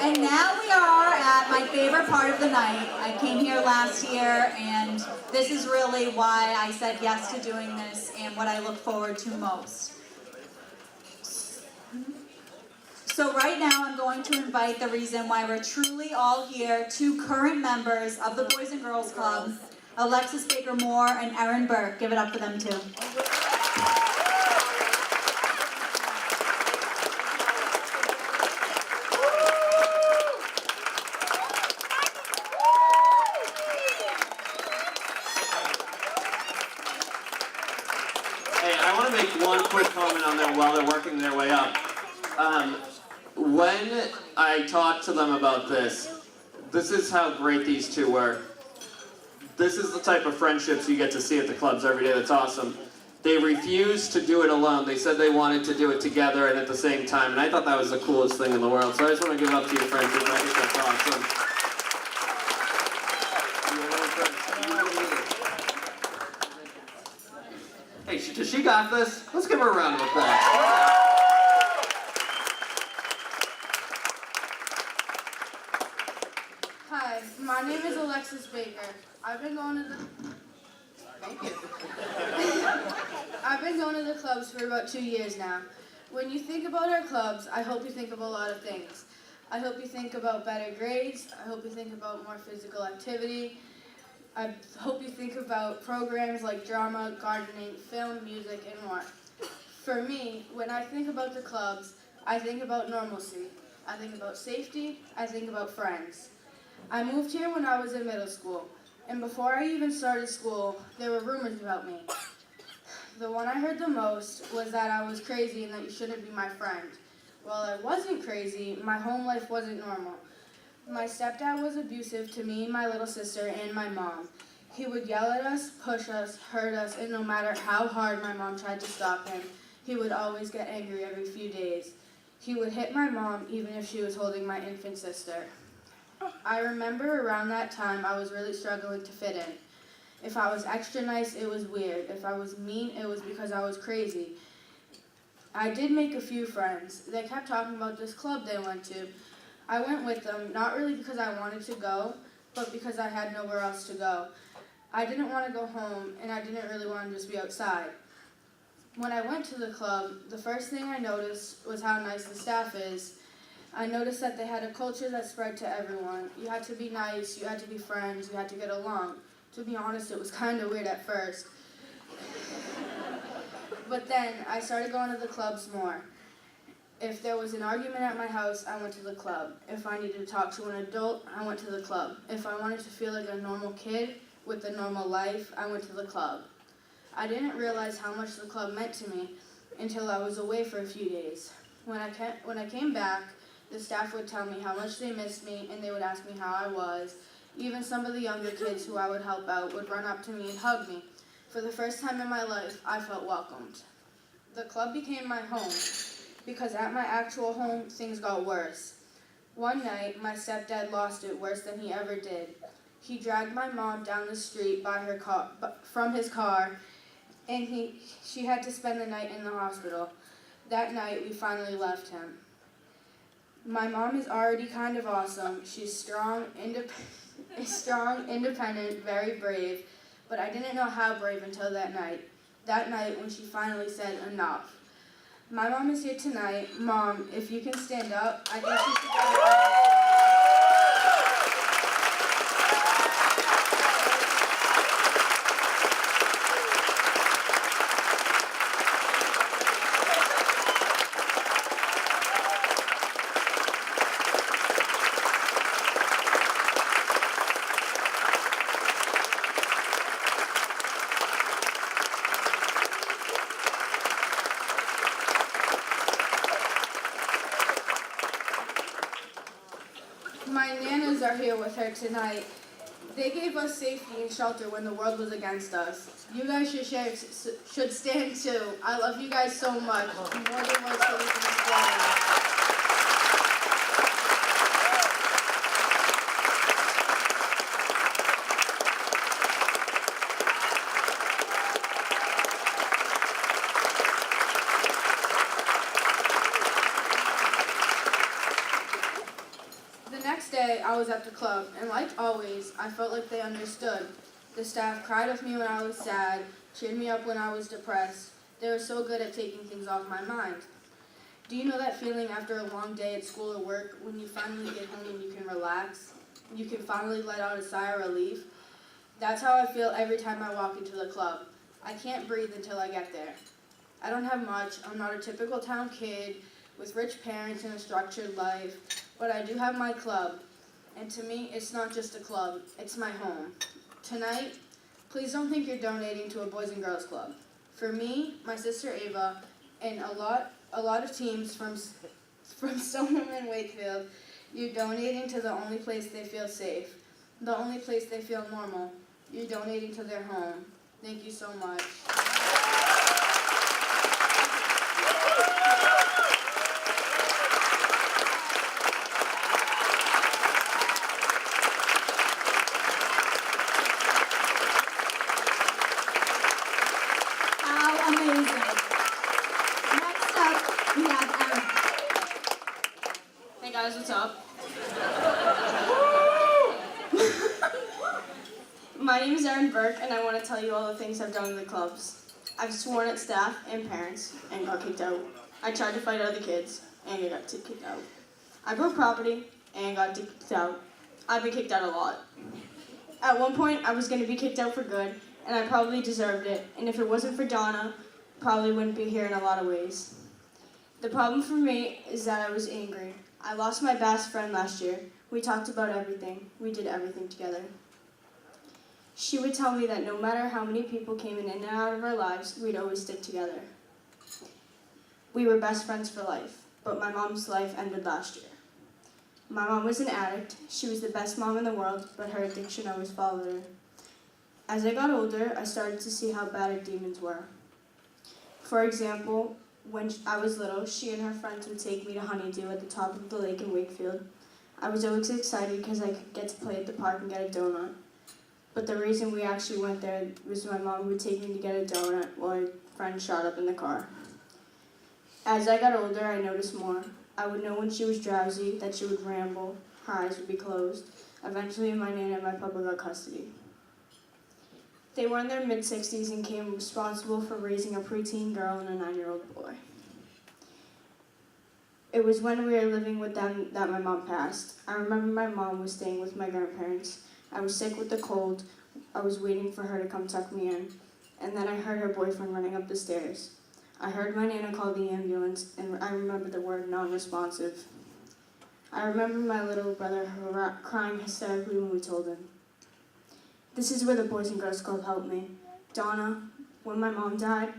And now we are at my favorite part of the night. I came here last year, and this is really why I said yes to doing this and what I look forward to most. So right now I'm going to invite the reason why we're truly all here, two current members of the Boys and Girls Club, Alexis Baker Moore and Erin Burke. Give it up for them too. Hey, I want to make one quick comment on them while they're working their way up. When I talked to them about this is how great these two were. This is the type of friendships you get to see at the clubs every day. That's awesome. They refused to do it alone. They said they wanted to do it together and at the same time, and I thought that was the coolest thing in the world. So I just want to give it up to your friendship. I think that's awesome. Hey, she got this. Let's give her a round of applause. Hi, my name is Alexis Baker. I've been going to the clubs for about 2 years now. When you think about our clubs, I hope you think of a lot of things. I hope you think about better grades. I hope you think about more physical activity. I hope you think about programs like drama, gardening, film, music, and more. For me, when I think about the clubs, I think about normalcy. I think about safety. I think about friends. I moved here when I was in middle school, and before I even started school, there were rumors about me. The one I heard the most was that I was crazy and that you shouldn't be my friend. While I wasn't crazy, my home life wasn't normal. My stepdad was abusive to me, my little sister, and my mom. He would yell at us, push us, hurt us, and no matter how hard my mom tried to stop him, he would always get angry every few days. He would hit my mom even if she was holding my infant sister. I remember around that time I was really struggling to fit in. If I was extra nice, it was weird. If I was mean, it was because I was crazy. I did make a few friends. They kept talking about this club they went to. I went with them, not really because I wanted to go, but because I had nowhere else to go. I didn't want to go home, and I didn't really want to just be outside. When I went to the club, the first thing I noticed was how nice the staff is. I noticed that they had a culture that spread to everyone. You had to be nice, you had to be friends, you had to get along. To be honest, it was kind of weird at first. But then I started going to the clubs more. If there was an argument at my house, I went to the club. If I needed to talk to an adult, I went to the club. If I wanted to feel like a normal kid with a normal life, I went to the club. I didn't realize how much the club meant to me until I was away for a few days. When I came back, the staff would tell me how much they missed me, and they would ask me how I was. Even some of the younger kids who I would help out would run up to me and hug me. For the first time in my life, I felt welcomed. The club became my home, because at my actual home, things got worse. One night, my stepdad lost it worse than he ever did. He dragged my mom down the street from his car, and she had to spend the night in the hospital. That night, we finally left him. My mom is already kind of awesome. She's strong, independent, very brave, but I didn't know how brave until that night. That night when she finally said enough. My mom is here tonight. Mom, if you can stand up, I think you should go. My nanas are here with her tonight. They gave us safety and shelter when the world was against us. You guys should stand too. I love you guys so much, more than words that we can explain. I was at the club, and like always, I felt like they understood. The staff cried with me when I was sad, cheered me up when I was depressed. They were so good at taking things off my mind. Do you know that feeling after a long day at school or work when you finally get home and you can relax? You can finally let out a sigh of relief? That's how I feel every time I walk into the club. I can't breathe until I get there. I don't have much. I'm not a typical town kid with rich parents and a structured life, but I do have my club. And to me, it's not just a club, it's my home. Tonight, please don't think you're donating to a Boys and Girls Club. For me, my sister Ava, and a lot of teams from Stoneham Wakefield, you're donating to the only place they feel safe, the only place they feel normal. You're donating to their home. Thank you so much. Hey guys, what's up? My name is Erin Burke, and I want to tell you all the things I've done in the clubs. I've sworn at staff and parents and got kicked out. I tried to fight other kids and I got kicked out. I broke property and got kicked out. I've been kicked out a lot. At one point, I was going to be kicked out for good, and I probably deserved it. And if it wasn't for Donna, probably wouldn't be here in a lot of ways. The problem for me is that I was angry. I lost my best friend last year. We talked about everything. We did everything together. She would tell me that no matter how many people came in and out of our lives, we'd always stick together. We were best friends for life, but my mom's life ended last year. My mom was an addict. She was the best mom in the world, but her addiction always followed her. As I got older, I started to see how bad her demons were. For example, when I was little, she and her friends would take me to Honeydew at the top of the lake in Wakefield. I was always excited because I could get to play at the park and get a donut. But the reason we actually went there was my mom would take me to get a donut while her friend shot up in the car. As I got older, I noticed more. I would know when she was drowsy, that she would ramble, her eyes would be closed. Eventually, my Nana and my Papa got custody. They were in their mid-60s and came responsible for raising a preteen girl and a 9-year-old boy. It was when we were living with them that my mom passed. I remember my mom was staying with my grandparents. I was sick with the cold. I was waiting for her to come tuck me in. And then I heard her boyfriend running up the stairs. I heard my Nana call the ambulance, and I remember the word non-responsive. I remember my little brother crying hysterically when we told him. This is where the Boys and Girls Club helped me. Donna, when my mom died,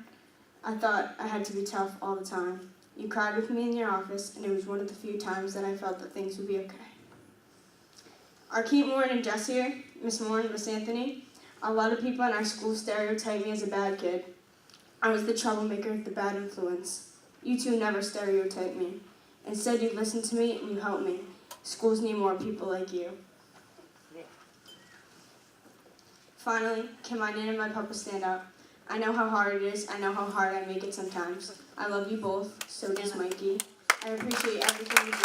I thought I had to be tough all the time. You cried with me in your office, and it was one of the few times that I felt that things would be okay. Our Kate Moore and Jess here, Miss Moore and Miss Anthony, a lot of people in our school stereotype me as a bad kid. I was the troublemaker, the bad influence. You two never stereotyped me. Instead, you listened to me and you helped me. Schools need more people like you. Finally, can my Nana and my Papa stand up? I know how hard it is. I know how hard I make it sometimes. I love you both. So does Mikey. I appreciate everything you do.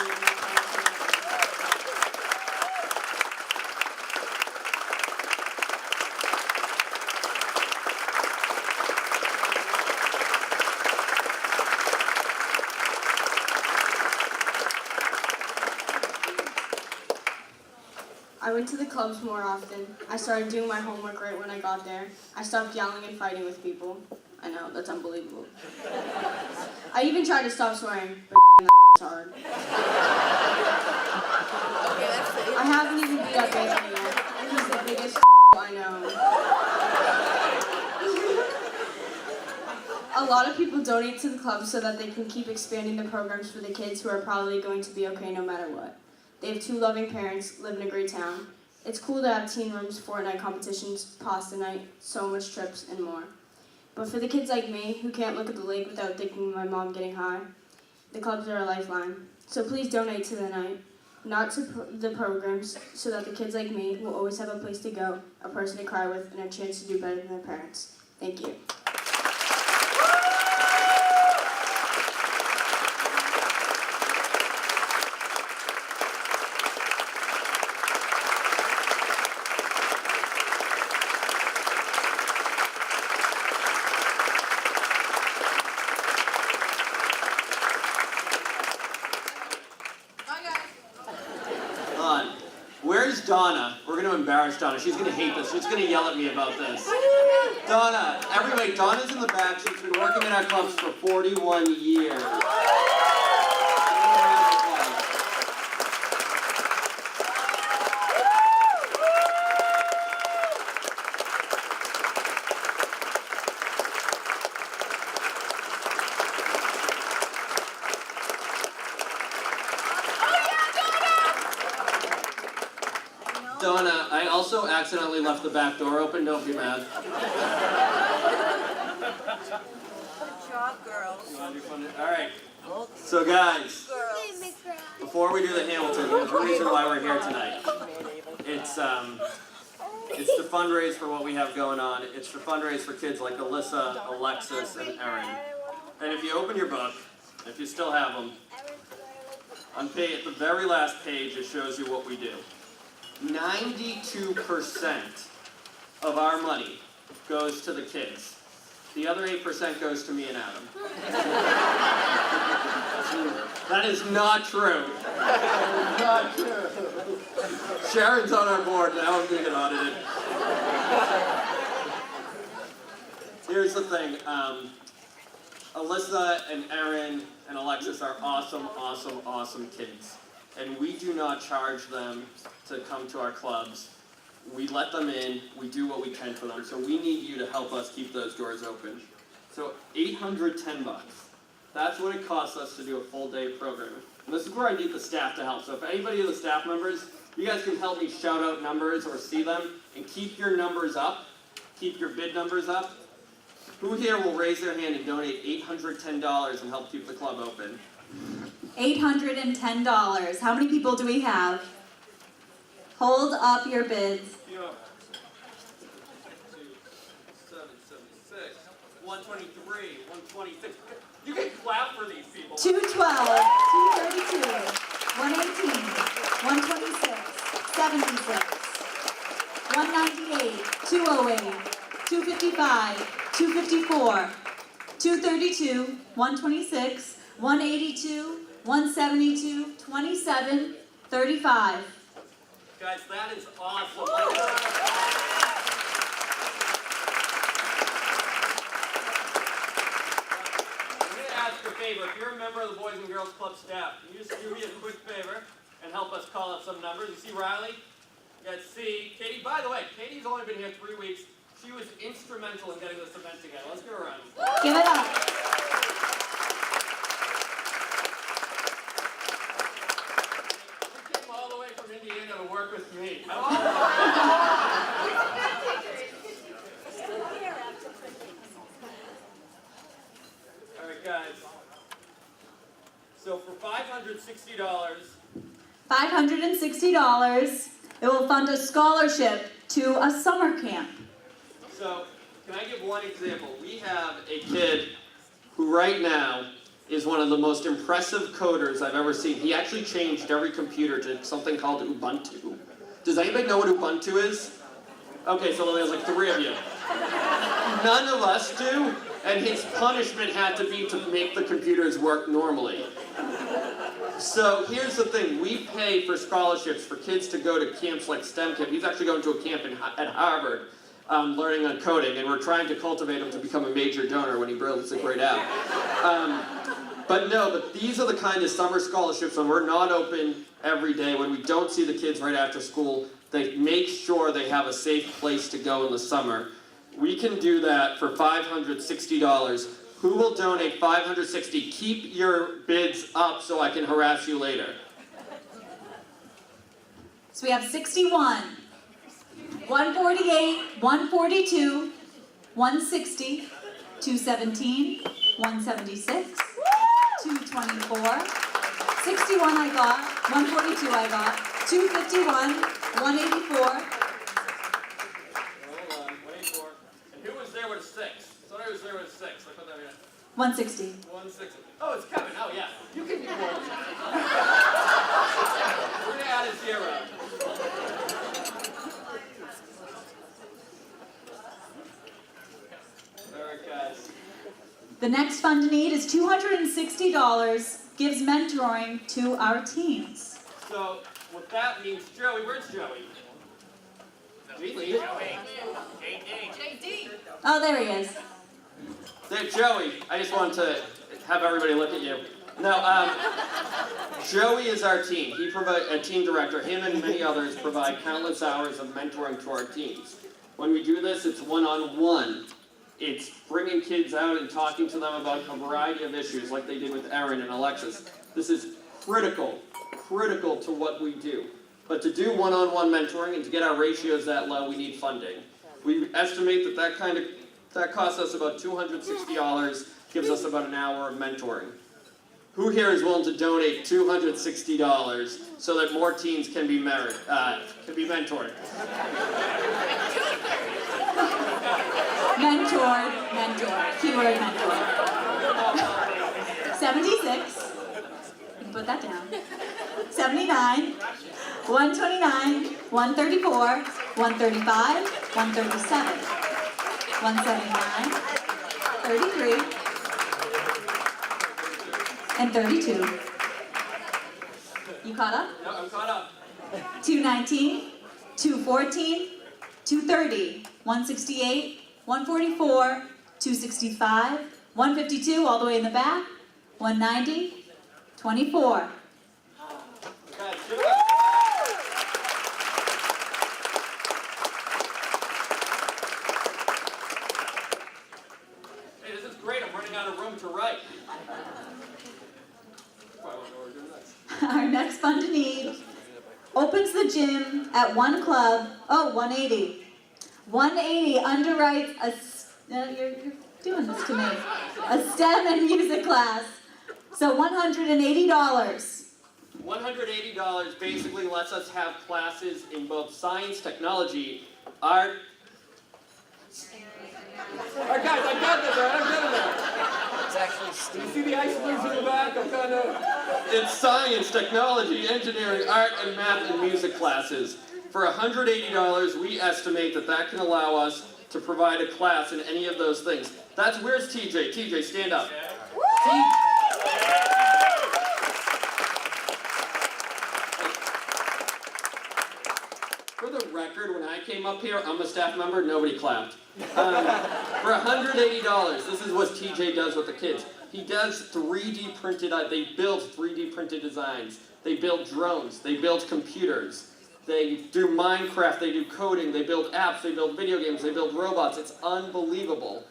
I went to the clubs more often. I started doing my homework right when I got there. I stopped yelling and fighting with people. I know, that's unbelievable. I even tried to stop swearing, but that's hard. I haven't even beat up Anthony yet, and he's the biggest I know. A lot of people donate to the club so that they can keep expanding the programs for the kids who are probably going to be okay no matter what. They have 2 loving parents, live in a great town. It's cool to have teen rooms, Fortnite competitions, pasta night, so much trips, and more. But for the kids like me, who can't look at the lake without thinking of my mom getting high, the clubs are a lifeline. So please donate to the night, not to the programs, so that the kids like me will always have a place to go, a person to cry with, and a chance to do better than their parents. Thank you. Where's Donna? We're going to embarrass Donna. She's going to hate this. She's going to yell at me about this. Donna. Everybody, Donna's in the back. She's been working in our clubs for 41 years. Donna, I also accidentally left the back door open. Don't be mad. Good job, girls. You want to do fun? All right. So, guys, before we do the Hamilton, there's a reason why we're here tonight. It's to fundraise for what we have going on. It's to fundraise for kids like Alyssa, Alexis, and Erin. And if you open your book, if you still have them, at the very last page, it shows you what we do. 92% of our money goes to the kids. The other 8% goes to me and Adam. That is not true. Not true. Sharon's on our board, now I'm going to get audited. Here's the thing. Alyssa and Erin and Alexis are awesome, awesome, awesome kids. And we do not charge them to come to our clubs. We let them in, we do what we can for them. So we need you to help us keep those doors open. So $810. That's what it costs us to do a full day of programming. And this is where I need the staff to help. So if anybody of the staff members, you guys can help me shout out numbers or see them, and keep your numbers up, keep your bid numbers up. Who here will raise their hand and donate $810 and help keep the club open? $810. How many people do we have? Hold up your bids. 123, 126. You can clap for these people. 212, 232, 118, 126, 76, 198, 208, 255, 254, 232, 126, 182, 172, 27, 35. Guys, that is awesome. A favor. If you're a member of the Boys and Girls Club staff, can you just do me a quick favor and help us call up some numbers? You see Riley? You got C. Katie, by the way, Katie's only been here 3 weeks. She was instrumental in getting this event together. Let's give her a round. Give it up. She came all the way from Indiana to work with me. All right, guys. So for $560, $560, it will fund a scholarship to a summer camp. So, can I give one example? We have a kid who right now is one of the most impressive coders I've ever seen. He actually changed every computer to something called Ubuntu. Does anybody know what Ubuntu is? Okay, so there's like 3 of you. None of us do, and his punishment had to be to make the computers work normally. So here's the thing, we pay for scholarships for kids to go to camps like STEM camp. He's actually going to a camp at Harvard learning on coding, and we're trying to cultivate him to become a major donor when he builds a great app. But these are the kind of summer scholarships when we're not open every day, when we don't see the kids right after school. They make sure they have a safe place to go in the summer. We can do that for $560. Who will donate $560? Keep your bids up so I can harass you later. So we have 61, 148, 142, 160, 217, 176, 224, 61 I got, 142 I got, 251, 184. Hold on, 184. And who was there with a 6? Somebody was there with a 6. I put that in. 160. 160. Oh, it's Kevin. Oh, yeah. You can do more than that. We're going to add a 0. All right, guys. The next fund need is $260, gives mentoring to our teens. So, what that means, Joey, where's Joey? Joey. JD. Oh, there he is. There, Joey, I just wanted to have everybody look at you. Now, Joey is our team. He provides a team director. Him and many others provide countless hours of mentoring to our teams. When we do this, it's one-on-one. It's bringing kids out and talking to them about a variety of issues, like they did with Aaron and Alexis. This is critical to what we do. But to do one-on-one mentoring and to get our ratios that low, we need funding. We estimate that costs us about $260, gives us about an hour of mentoring. Who here is willing to donate $260 so that more teens can be mentored? Mentor, keyword mentor. 76, you can put that down. 79, 129, 134, 135, 137, 179, 33, and 32. You caught up? No, I'm caught up. 219, 214, 230, 168, 144, 265, 152 all the way in the back, 190, 24. Guys, give it up. Hey, this is great. I'm running out of room to write. Our next fund to need opens the gym at one club. Oh, 180. 180 underwrites you're doing this to me. A STEM and music class. So $180. $180 basically lets us have classes in both science, technology, art. All right, guys, I got this, all right? I'm getting there. It's actually Steve. You see the icebergs in the back? I'm kind of... It's science, technology, engineering, art, and math and music classes. For $180, we estimate that can allow us to provide a class in any of those things. Where's TJ? TJ, stand up. For the record, when I came up here, I'm a staff member, nobody clapped. For $180, this is what TJ does with the kids. He does 3D printed, they build 3D printed designs. They build drones, they build computers. They do Minecraft, they do coding, they build apps, they build video games, they build robots. It's unbelievable.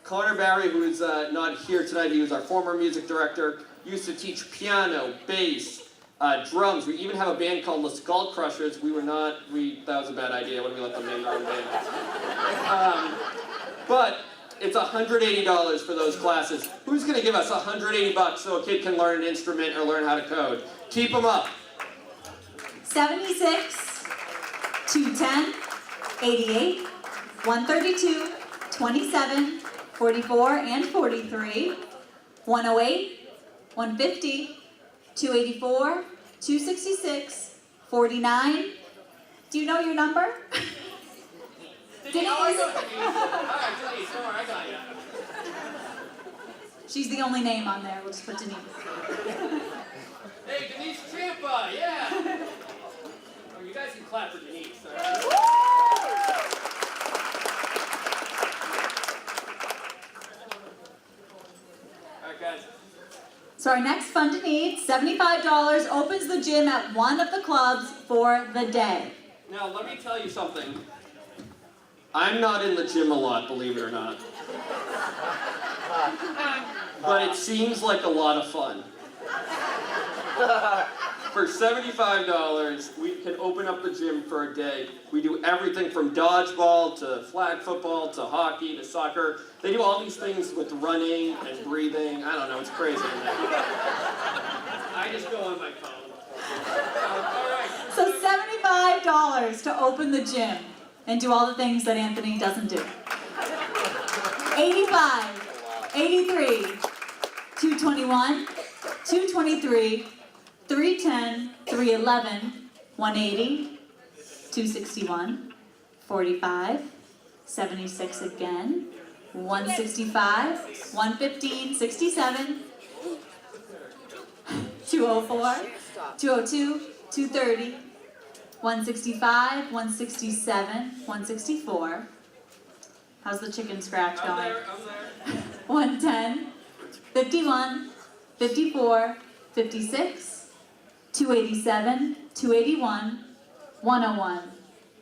Connor Barry, who is not here tonight, he was our former music director, used to teach piano, bass, drums. We even have a band called the Skull Crushers. That was a bad idea when we let them name their own band. But it's $180 for those classes. Who's going to give us $180 so a kid can learn an instrument or learn how to code? Keep them up. 76, 210, 88, 132, 27, 44, and 43, 108, 150, 284, 266, 49. Do you know your number? Denise. All right, Denise, don't worry, I got you. She's the only name on there. We'll just put Denise. Hey, Denise Champa, yeah. Oh, you guys can clap for Denise. All right? All right, guys. So our next fund to need, $75, opens the gym at one of the clubs for the day. Now, let me tell you something. I'm not in the gym a lot, believe it or not. But it seems like a lot of fun. For $75, we can open up the gym for a day. We do everything from dodgeball to flag football to hockey to soccer. They do all these things with running and breathing. I don't know, it's crazy. I just go on my phone. All right. So $75 to open the gym and do all the things that Anthony doesn't do. 85, 83, 221, 223, 310, 311, 180, 261, 45, 76 again, 165, 115, 67, 204, 202, 230, 165, 167, 164. How's the chicken scratch going? I'm there. 110, 51, 54, 56, 287, 281, 101,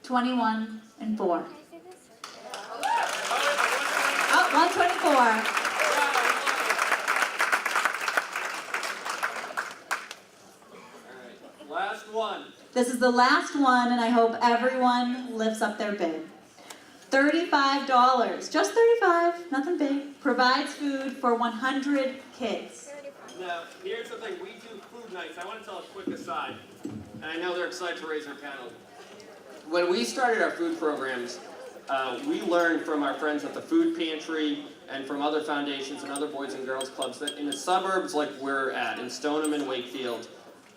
21, and 4. Oh, 124. Last one. This is the last one, and I hope everyone lifts up their bid. $35, just $35, nothing big, provides food for 100 kids. Now, here's the thing. We do food nights. I want to tell a quick aside, and I know they're excited to raise their panel. When we started our food programs, we learned from our friends at the food pantry and from other foundations and other boys and girls clubs that in the suburbs like we're at, in Stoneham and Wakefield,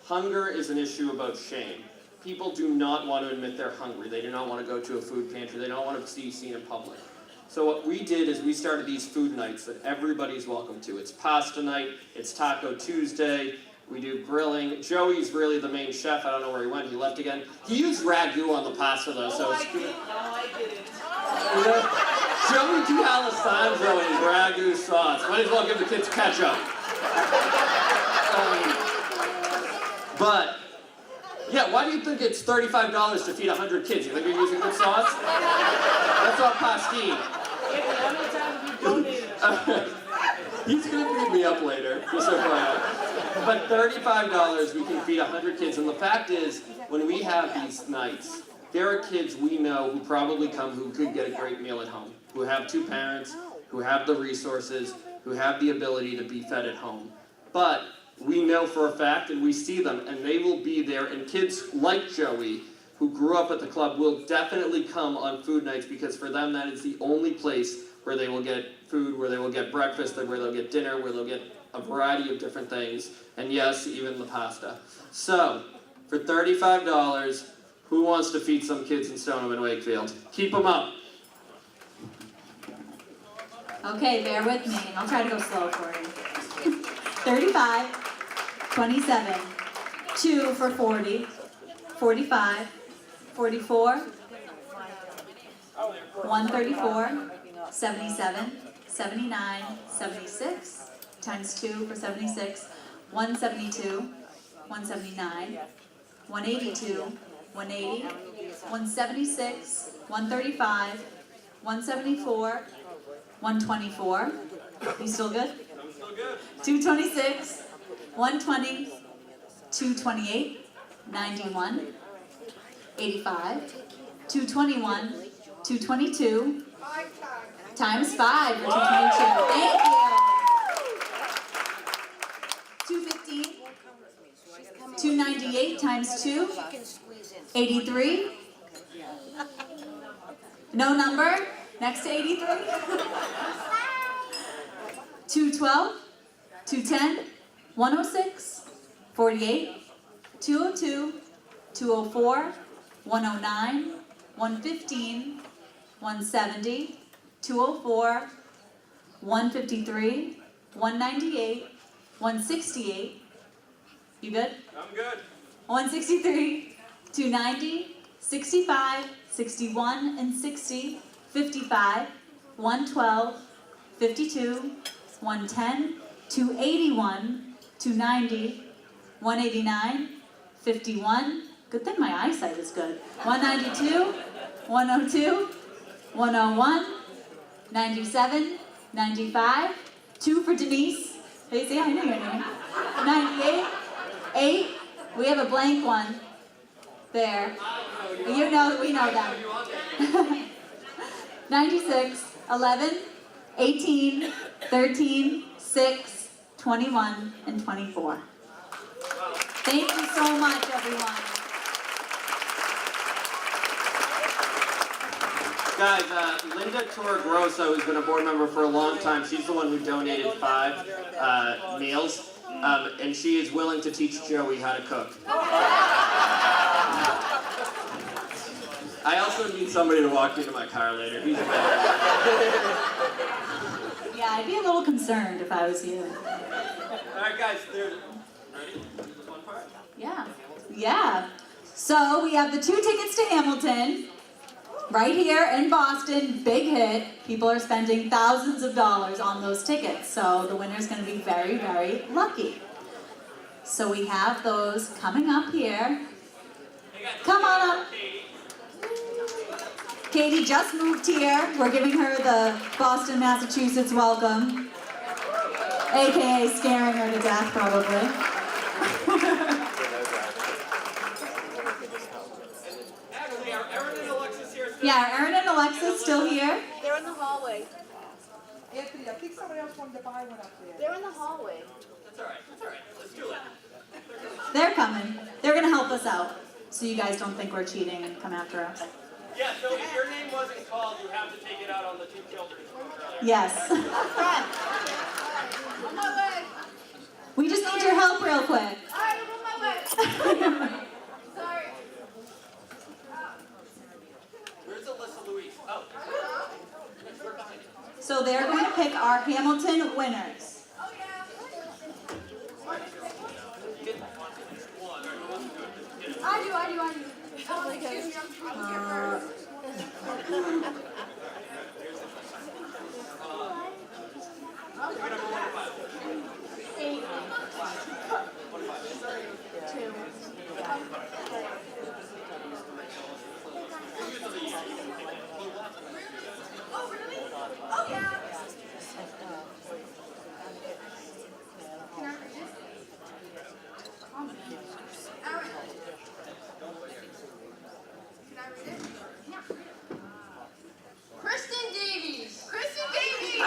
hunger is an issue about shame. People do not want to admit they're hungry. They do not want to go to a food pantry. They don't want to be seen in public. So what we did is we started these food nights that everybody's welcome to. It's pasta night, it's Taco Tuesday, we do grilling. Joey's really the main chef. I don't know where he went. He left again. He used ragu on the pasta though, so it's good. Joey D'Alessandro and his ragu sauce. Might as well give the kids ketchup. But yeah, why do you think it's $35 to feed 100 kids? You think you're using good sauce? That's all pastine. How many times have you donated? He's gonna beat me up later, just so far. But $35, we can feed 100 kids. And the fact is, when we have these nights, there are kids we know who probably come who could get a great meal at home, who have 2 parents, who have the resources, who have the ability to be fed at home. But we know for a fact, and we see them, and they will be there, and kids like Joey, who grew up at the club, will definitely come on food nights because for them that is the only place where they will get food, where they will get breakfast, where they'll get dinner, where they'll get a variety of different things, and yes, even the pasta. So, for $35, who wants to feed some kids in Stoneham and Wakefield? Keep them up. Okay, bear with me. I'll try to go slow for you. 35, 27, 2 for 40, 45, 44, 134, 77, 79, 76, times 2 for 76, 172, 179, 182, 180, 176, 135, 174, 124. You still good? I'm still good. 226, 120, 228, 91, 85, 221, 222, times 5 for 222. Thank you. 215, 298 times 2, 83. No number next to 83. 212, 210, 106, 48, 202, 204, 109, 115, 170, 204, 153, 198, 168. You good? I'm good. 163, 290, 65, 61 and 60, 55, 112, 52, 110, 281, 290, 189, 51. Good thing my eyesight is good. 192, 102, 101, 97, 95, 2 for Denise. Hey, say I know your name. 98, 8. We have a blank one. There. You know, we know that. 96, 11, 18, 13, 6, 21, and 24. Thank you so much, everyone. Guys, Linda Torregrossa, who's been a board member for a long time, she's the one who donated 5 meals, and she is willing to teach Joey how to cook. I also need somebody to walk me to my car later. He's Yeah, I'd be a little concerned if I was you. All right, guys, ready? This is one part. Yeah. Yeah. So we have the 2 tickets to Hamilton. Right here in Boston, big hit. People are spending thousands of dollars on those tickets. So the winner's going to be very, very lucky. So we have those coming up here. Come on up. Katie just moved here. We're giving her the Boston, Massachusetts welcome. AKA scaring her to death, probably. Actually, are Erin and Alexis here? Yeah, Erin and Alexis still here. They're in the hallway. Anthony, I think somebody else wanted to buy one up there. They're in the hallway. That's all right. That's all right. Let's do it. They're coming. They're going to help us out, so you guys don't think we're cheating and come after us. Yeah, so if your name wasn't called, you have to take it out on the 2 children. Yes. On my way. We just need your help real quick. All right, I'm on my way. Sorry. Where's Alyssa Louise? Oh. We're behind you. So they're going to pick our Hamilton winners. Oh, yeah. I do. Oh, excuse me, I'm trying to get her. Eight. 2. Oh, really? Oh, yeah. Can I read it? Aaron. Can I read it? Yeah. Kristen Davies. Kristen Davies.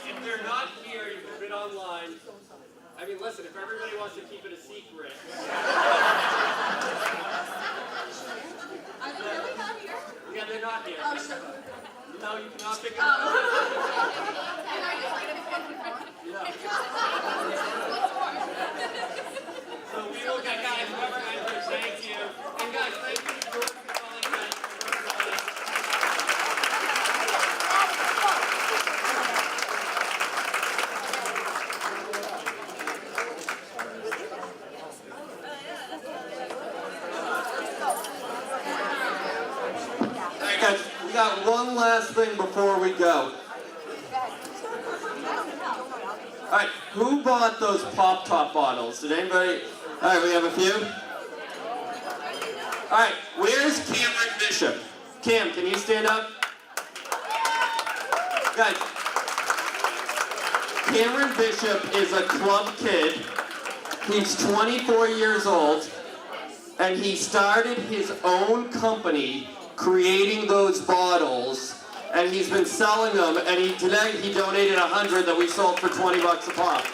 If they're not here, you can bid online. I mean, listen, if everybody wants to keep it a secret. Are they really not here? Yeah, they're not here. Oh, sure. No, you cannot pick it up. Can I just get it for So we will get, guys, whoever last thing before we go. All right, who bought those Pop Top bottles? Did anybody? All right, we have a few. All right, where's Cameron Bishop? Cam, can you stand up? Guys, Cameron Bishop is a club kid. He's 24 years old, and he started his own company creating those bottles, and he's been selling them, and today he donated 100 that we sold for 20 bucks a pop.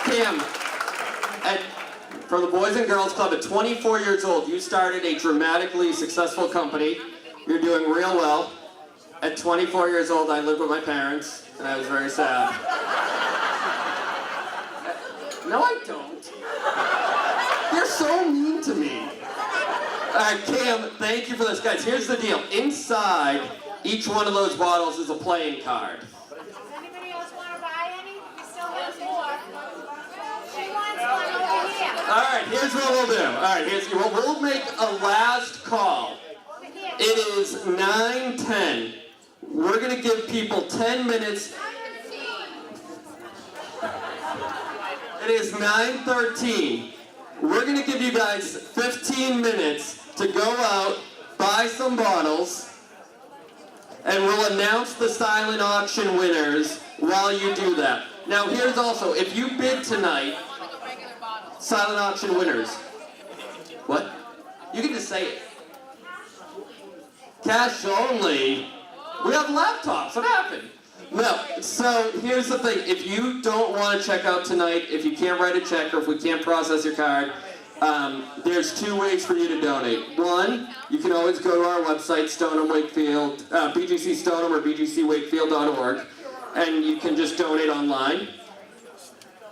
Cam, from the Boys and Girls Club, at 24 years old, you started a dramatically successful company. You're doing real well. At 24 years old, I lived with my parents, and I was very sad. No, I don't. You're so mean to me. All right, Cam, thank you for this. Guys, here's the deal. Inside each one of those bottles is a playing card. Does anybody else want to buy any? We still have more. She wants one over here. All right, here's what we'll do. All right, we'll make a last call. It is 9:10. We're going to give people 10 minutes. It is 9:13. We're going to give you guys 15 minutes to go out, buy some bottles, and we'll announce the silent auction winners while you do that. Now here's also, if you bid tonight, silent auction winners. What? You can just say it. Cash only. We have laptops. What happened? No. So here's the thing. If you don't want to check out tonight, if you can't write a check, or if we can't process your card, there's two ways for you to donate. One, you can always go to our website, Stoneham Wakefield, BGC Stoneham or BGCWakefield.org, and you can just donate online.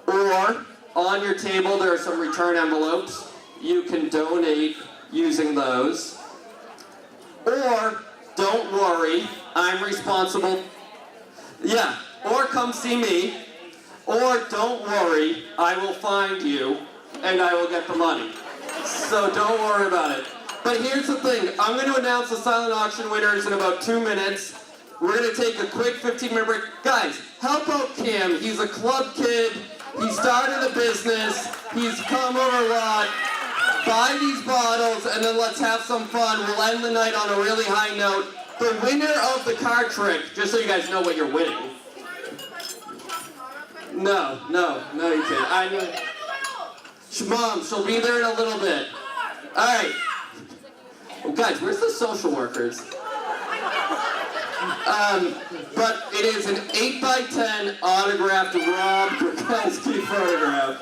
Or on your table there are some return envelopes. You can donate using those. Or don't worry, I'm responsible. Yeah, or come see me. Or don't worry, I will find you and I will get the money. So don't worry about it. But here's the thing, I'm going to announce the silent auction winners in about 2 minutes. We're going to take a quick 15-minute break. Guys, help out Cam. He's a club kid. He started a business. He's come over a lot. Buy these bottles and then let's have some fun. We'll end the night on a really high note. The winner of the card trick, just so you guys know what you're winning. No, you can't. I know. Mom, she'll be there in a little bit. All right. Oh, guys, where's the social workers? But it is an 8x10 autographed Rob Gronkowski photograph.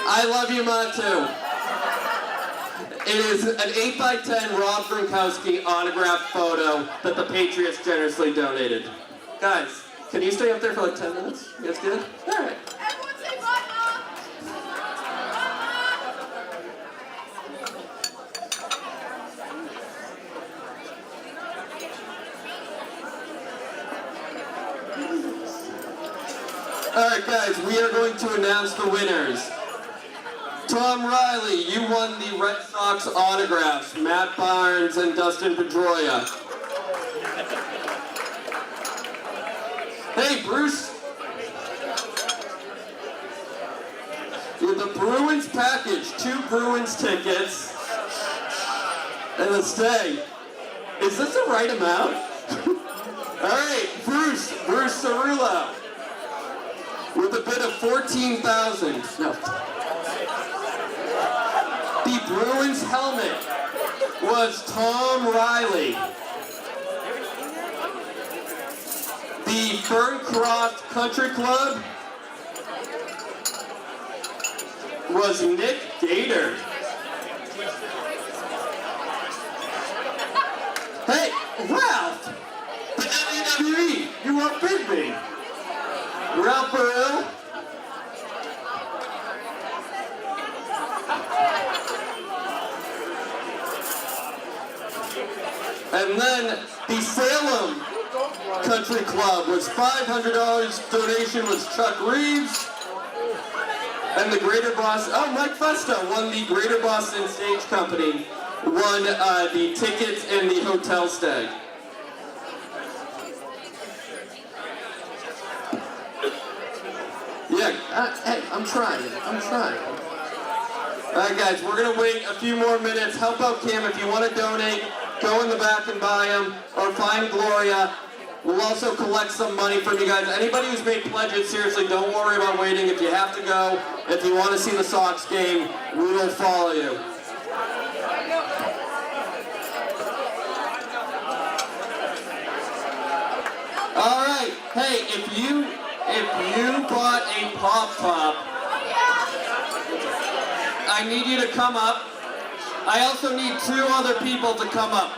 I love you, Ma, too. It is an 8x10 Rob Gronkowski autographed photo that the Patriots generously donated. Guys, can you stay up there for like 10 minutes? You guys good? All right. All right, guys, we are going to announce the winners. Tom Riley, you won the Red Sox autographs, Matt Barnes and Dustin Pedroia. Hey, Bruce. You have the Bruins package, 2 Bruins tickets, and a stay. Is this the right amount? All right, Bruce Cerullo, with a bid of $14,000. No. The Bruins helmet was Tom Riley. The Ferncroft Country Club was Nick Gator. Hey, Ralph! The WWE! You outbid me! Ralph Burrell. And then the Salem Country Club was $500. Donation was Chuck Reeves. And the Greater Boston, Mike Festa won the Greater Boston Stage Company, won the tickets and the hotel stay. Yeah, hey, I'm trying. All right, guys, we're going to wait a few more minutes. Help out Kim if you want to donate. Go in the back and buy them, or find Gloria. We'll also collect some money from you guys. Anybody who's made pledges, seriously, don't worry about waiting. If you have to go, if you want to see the Sox game, we will follow you. All right, hey, if you bought a Pop-Top, I need you to come up. I also need 2 other people to come up.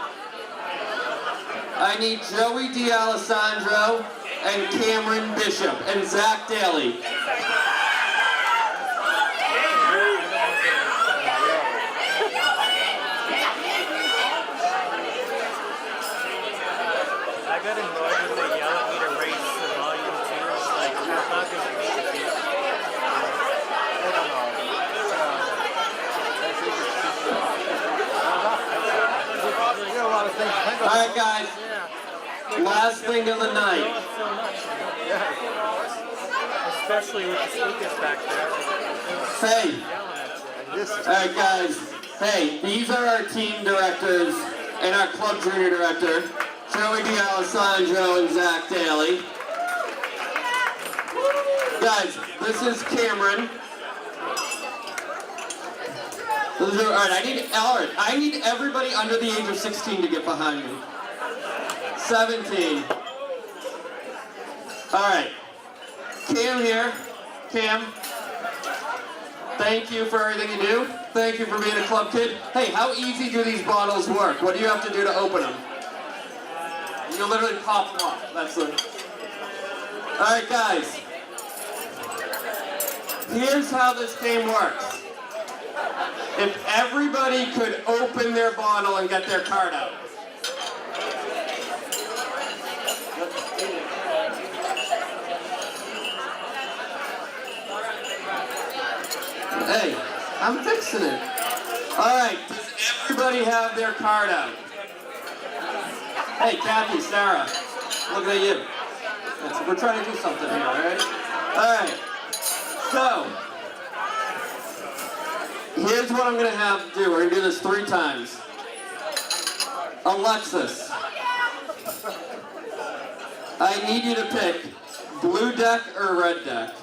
I need Joey D'Alessandro and Cameron Bishop and Zach Daly. I got annoyed when they yell at me to raise the volume too. Like, that's not good for me to do. I don't know. All right, guys. Last thing of the night. Especially with the speakers back there. Hey. All right, guys. Hey, these are our team directors and our club junior director, Joey D'Alessandro and Zach Daly. Guys, this is Cameron. All right, I need everybody under the age of 16 to get behind me. 17. All right. Cam here. Cam. Thank you for everything you do. Thank you for being a club kid. Hey, how easy do these bottles work? What do you have to do to open them? You literally pop them off. That's it. All right, guys. Here's how this game works. If everybody could open their bottle and get their card out. Hey, I'm fixing it. All right, does everybody have their card out? Hey, Kathy, Sarah, looking at you. We're trying to do something here, all right? All right, so, here's what I'm going to have to do. We're going to do this 3 times. Alexis, I need you to pick blue deck or red deck.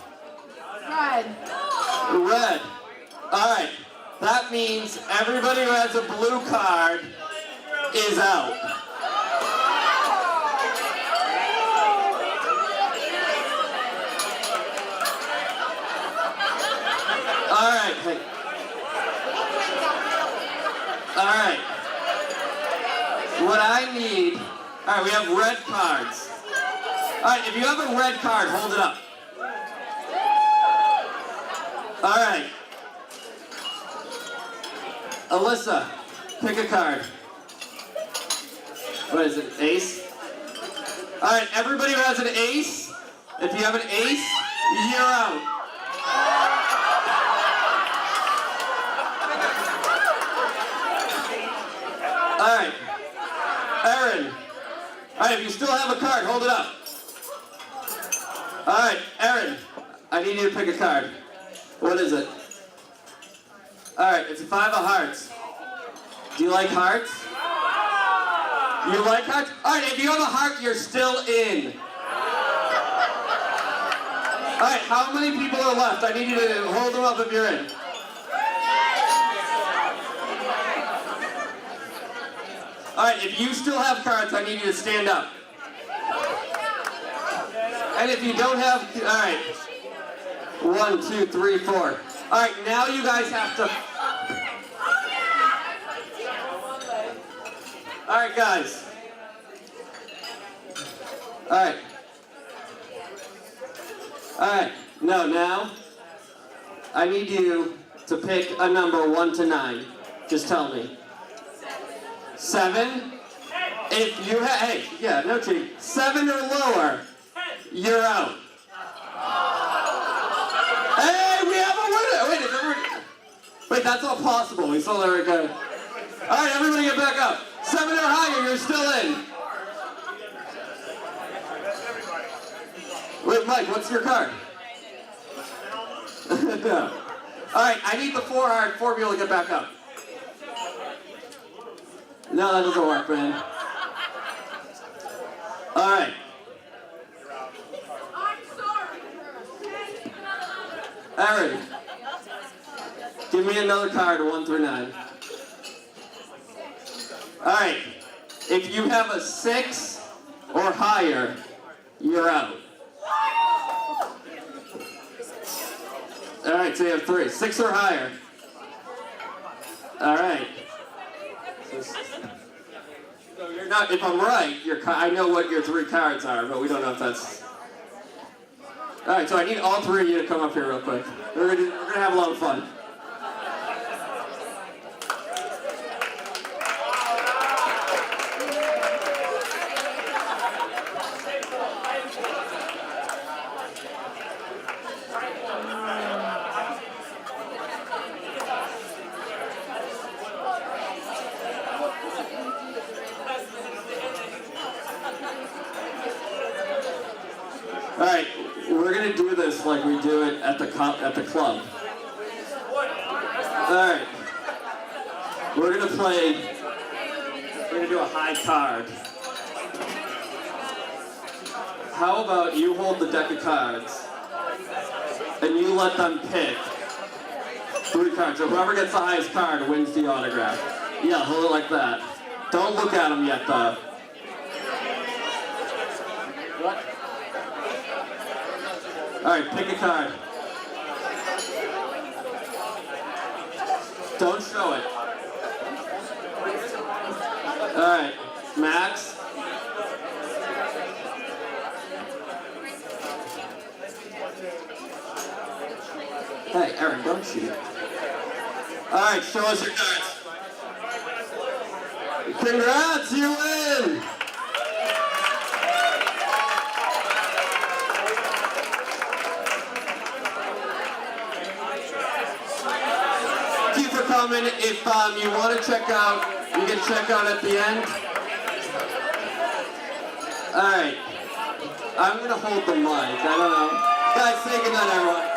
Red. Red. All right. That means everybody who has a blue card is out. All right. Hey. All right. What I need, all right, we have red cards. All right, if you have a red card, hold it up. All right. Alyssa, pick a card. What is it, ace? All right, everybody who has an ace, if you have an ace, you're out. All right, Erin. All right, if you still have a card, hold it up. All right, Erin, I need you to pick a card. What is it? All right, it's a 5 of hearts. Do you like hearts? You like hearts? All right, if you have a heart, you're still in. All right, how many people are left? I need you to hold them up if you're in. All right, if you still have cards, I need you to stand up. And if you don't have, all right. 1, 2, 3, 4. All right, now you guys have to. All right, guys. All right. All right. No, now I need you to pick a number 1 to 9. Just tell me. 7. If you have, hey, yeah, no cheating. 7 or lower, you're out. Hey, we have a winner! Wait, that's all possible. We still there. Okay. All right, everybody get back up. 7 or higher, you're still in. Wait, Mike, what's your card? Yeah. All right, I need the 4 people to get back up. No, that doesn't work, man. All right. Aaron, give me another card, 1 through 9. All right, if you have a 6 or higher, you're out. All right, so you have 3, 6 or higher. All right. So you're not. If I'm right, I know what your 3 cards are, but we don't know if that's. All right, so I need all 3 of you to come up here real quick. We're gonna have a lot of fun. All right, we're gonna do this like we do it at the club. All right, we're gonna do a high card. How about you hold the deck of cards and you let them pick 3 cards. So whoever gets the highest card wins the autograph. Yeah, hold it like that. Don't look at them yet, though. What? All right, pick a card. Don't show it. All right, Max. Hey, Aaron, don't cheat. All right, show us your cards. Congrats, you win! Thank you for coming. If you want to check out, you can check out at the end. All right, I'm gonna hold the mic. I don't know. Guys, say goodnight, everyone.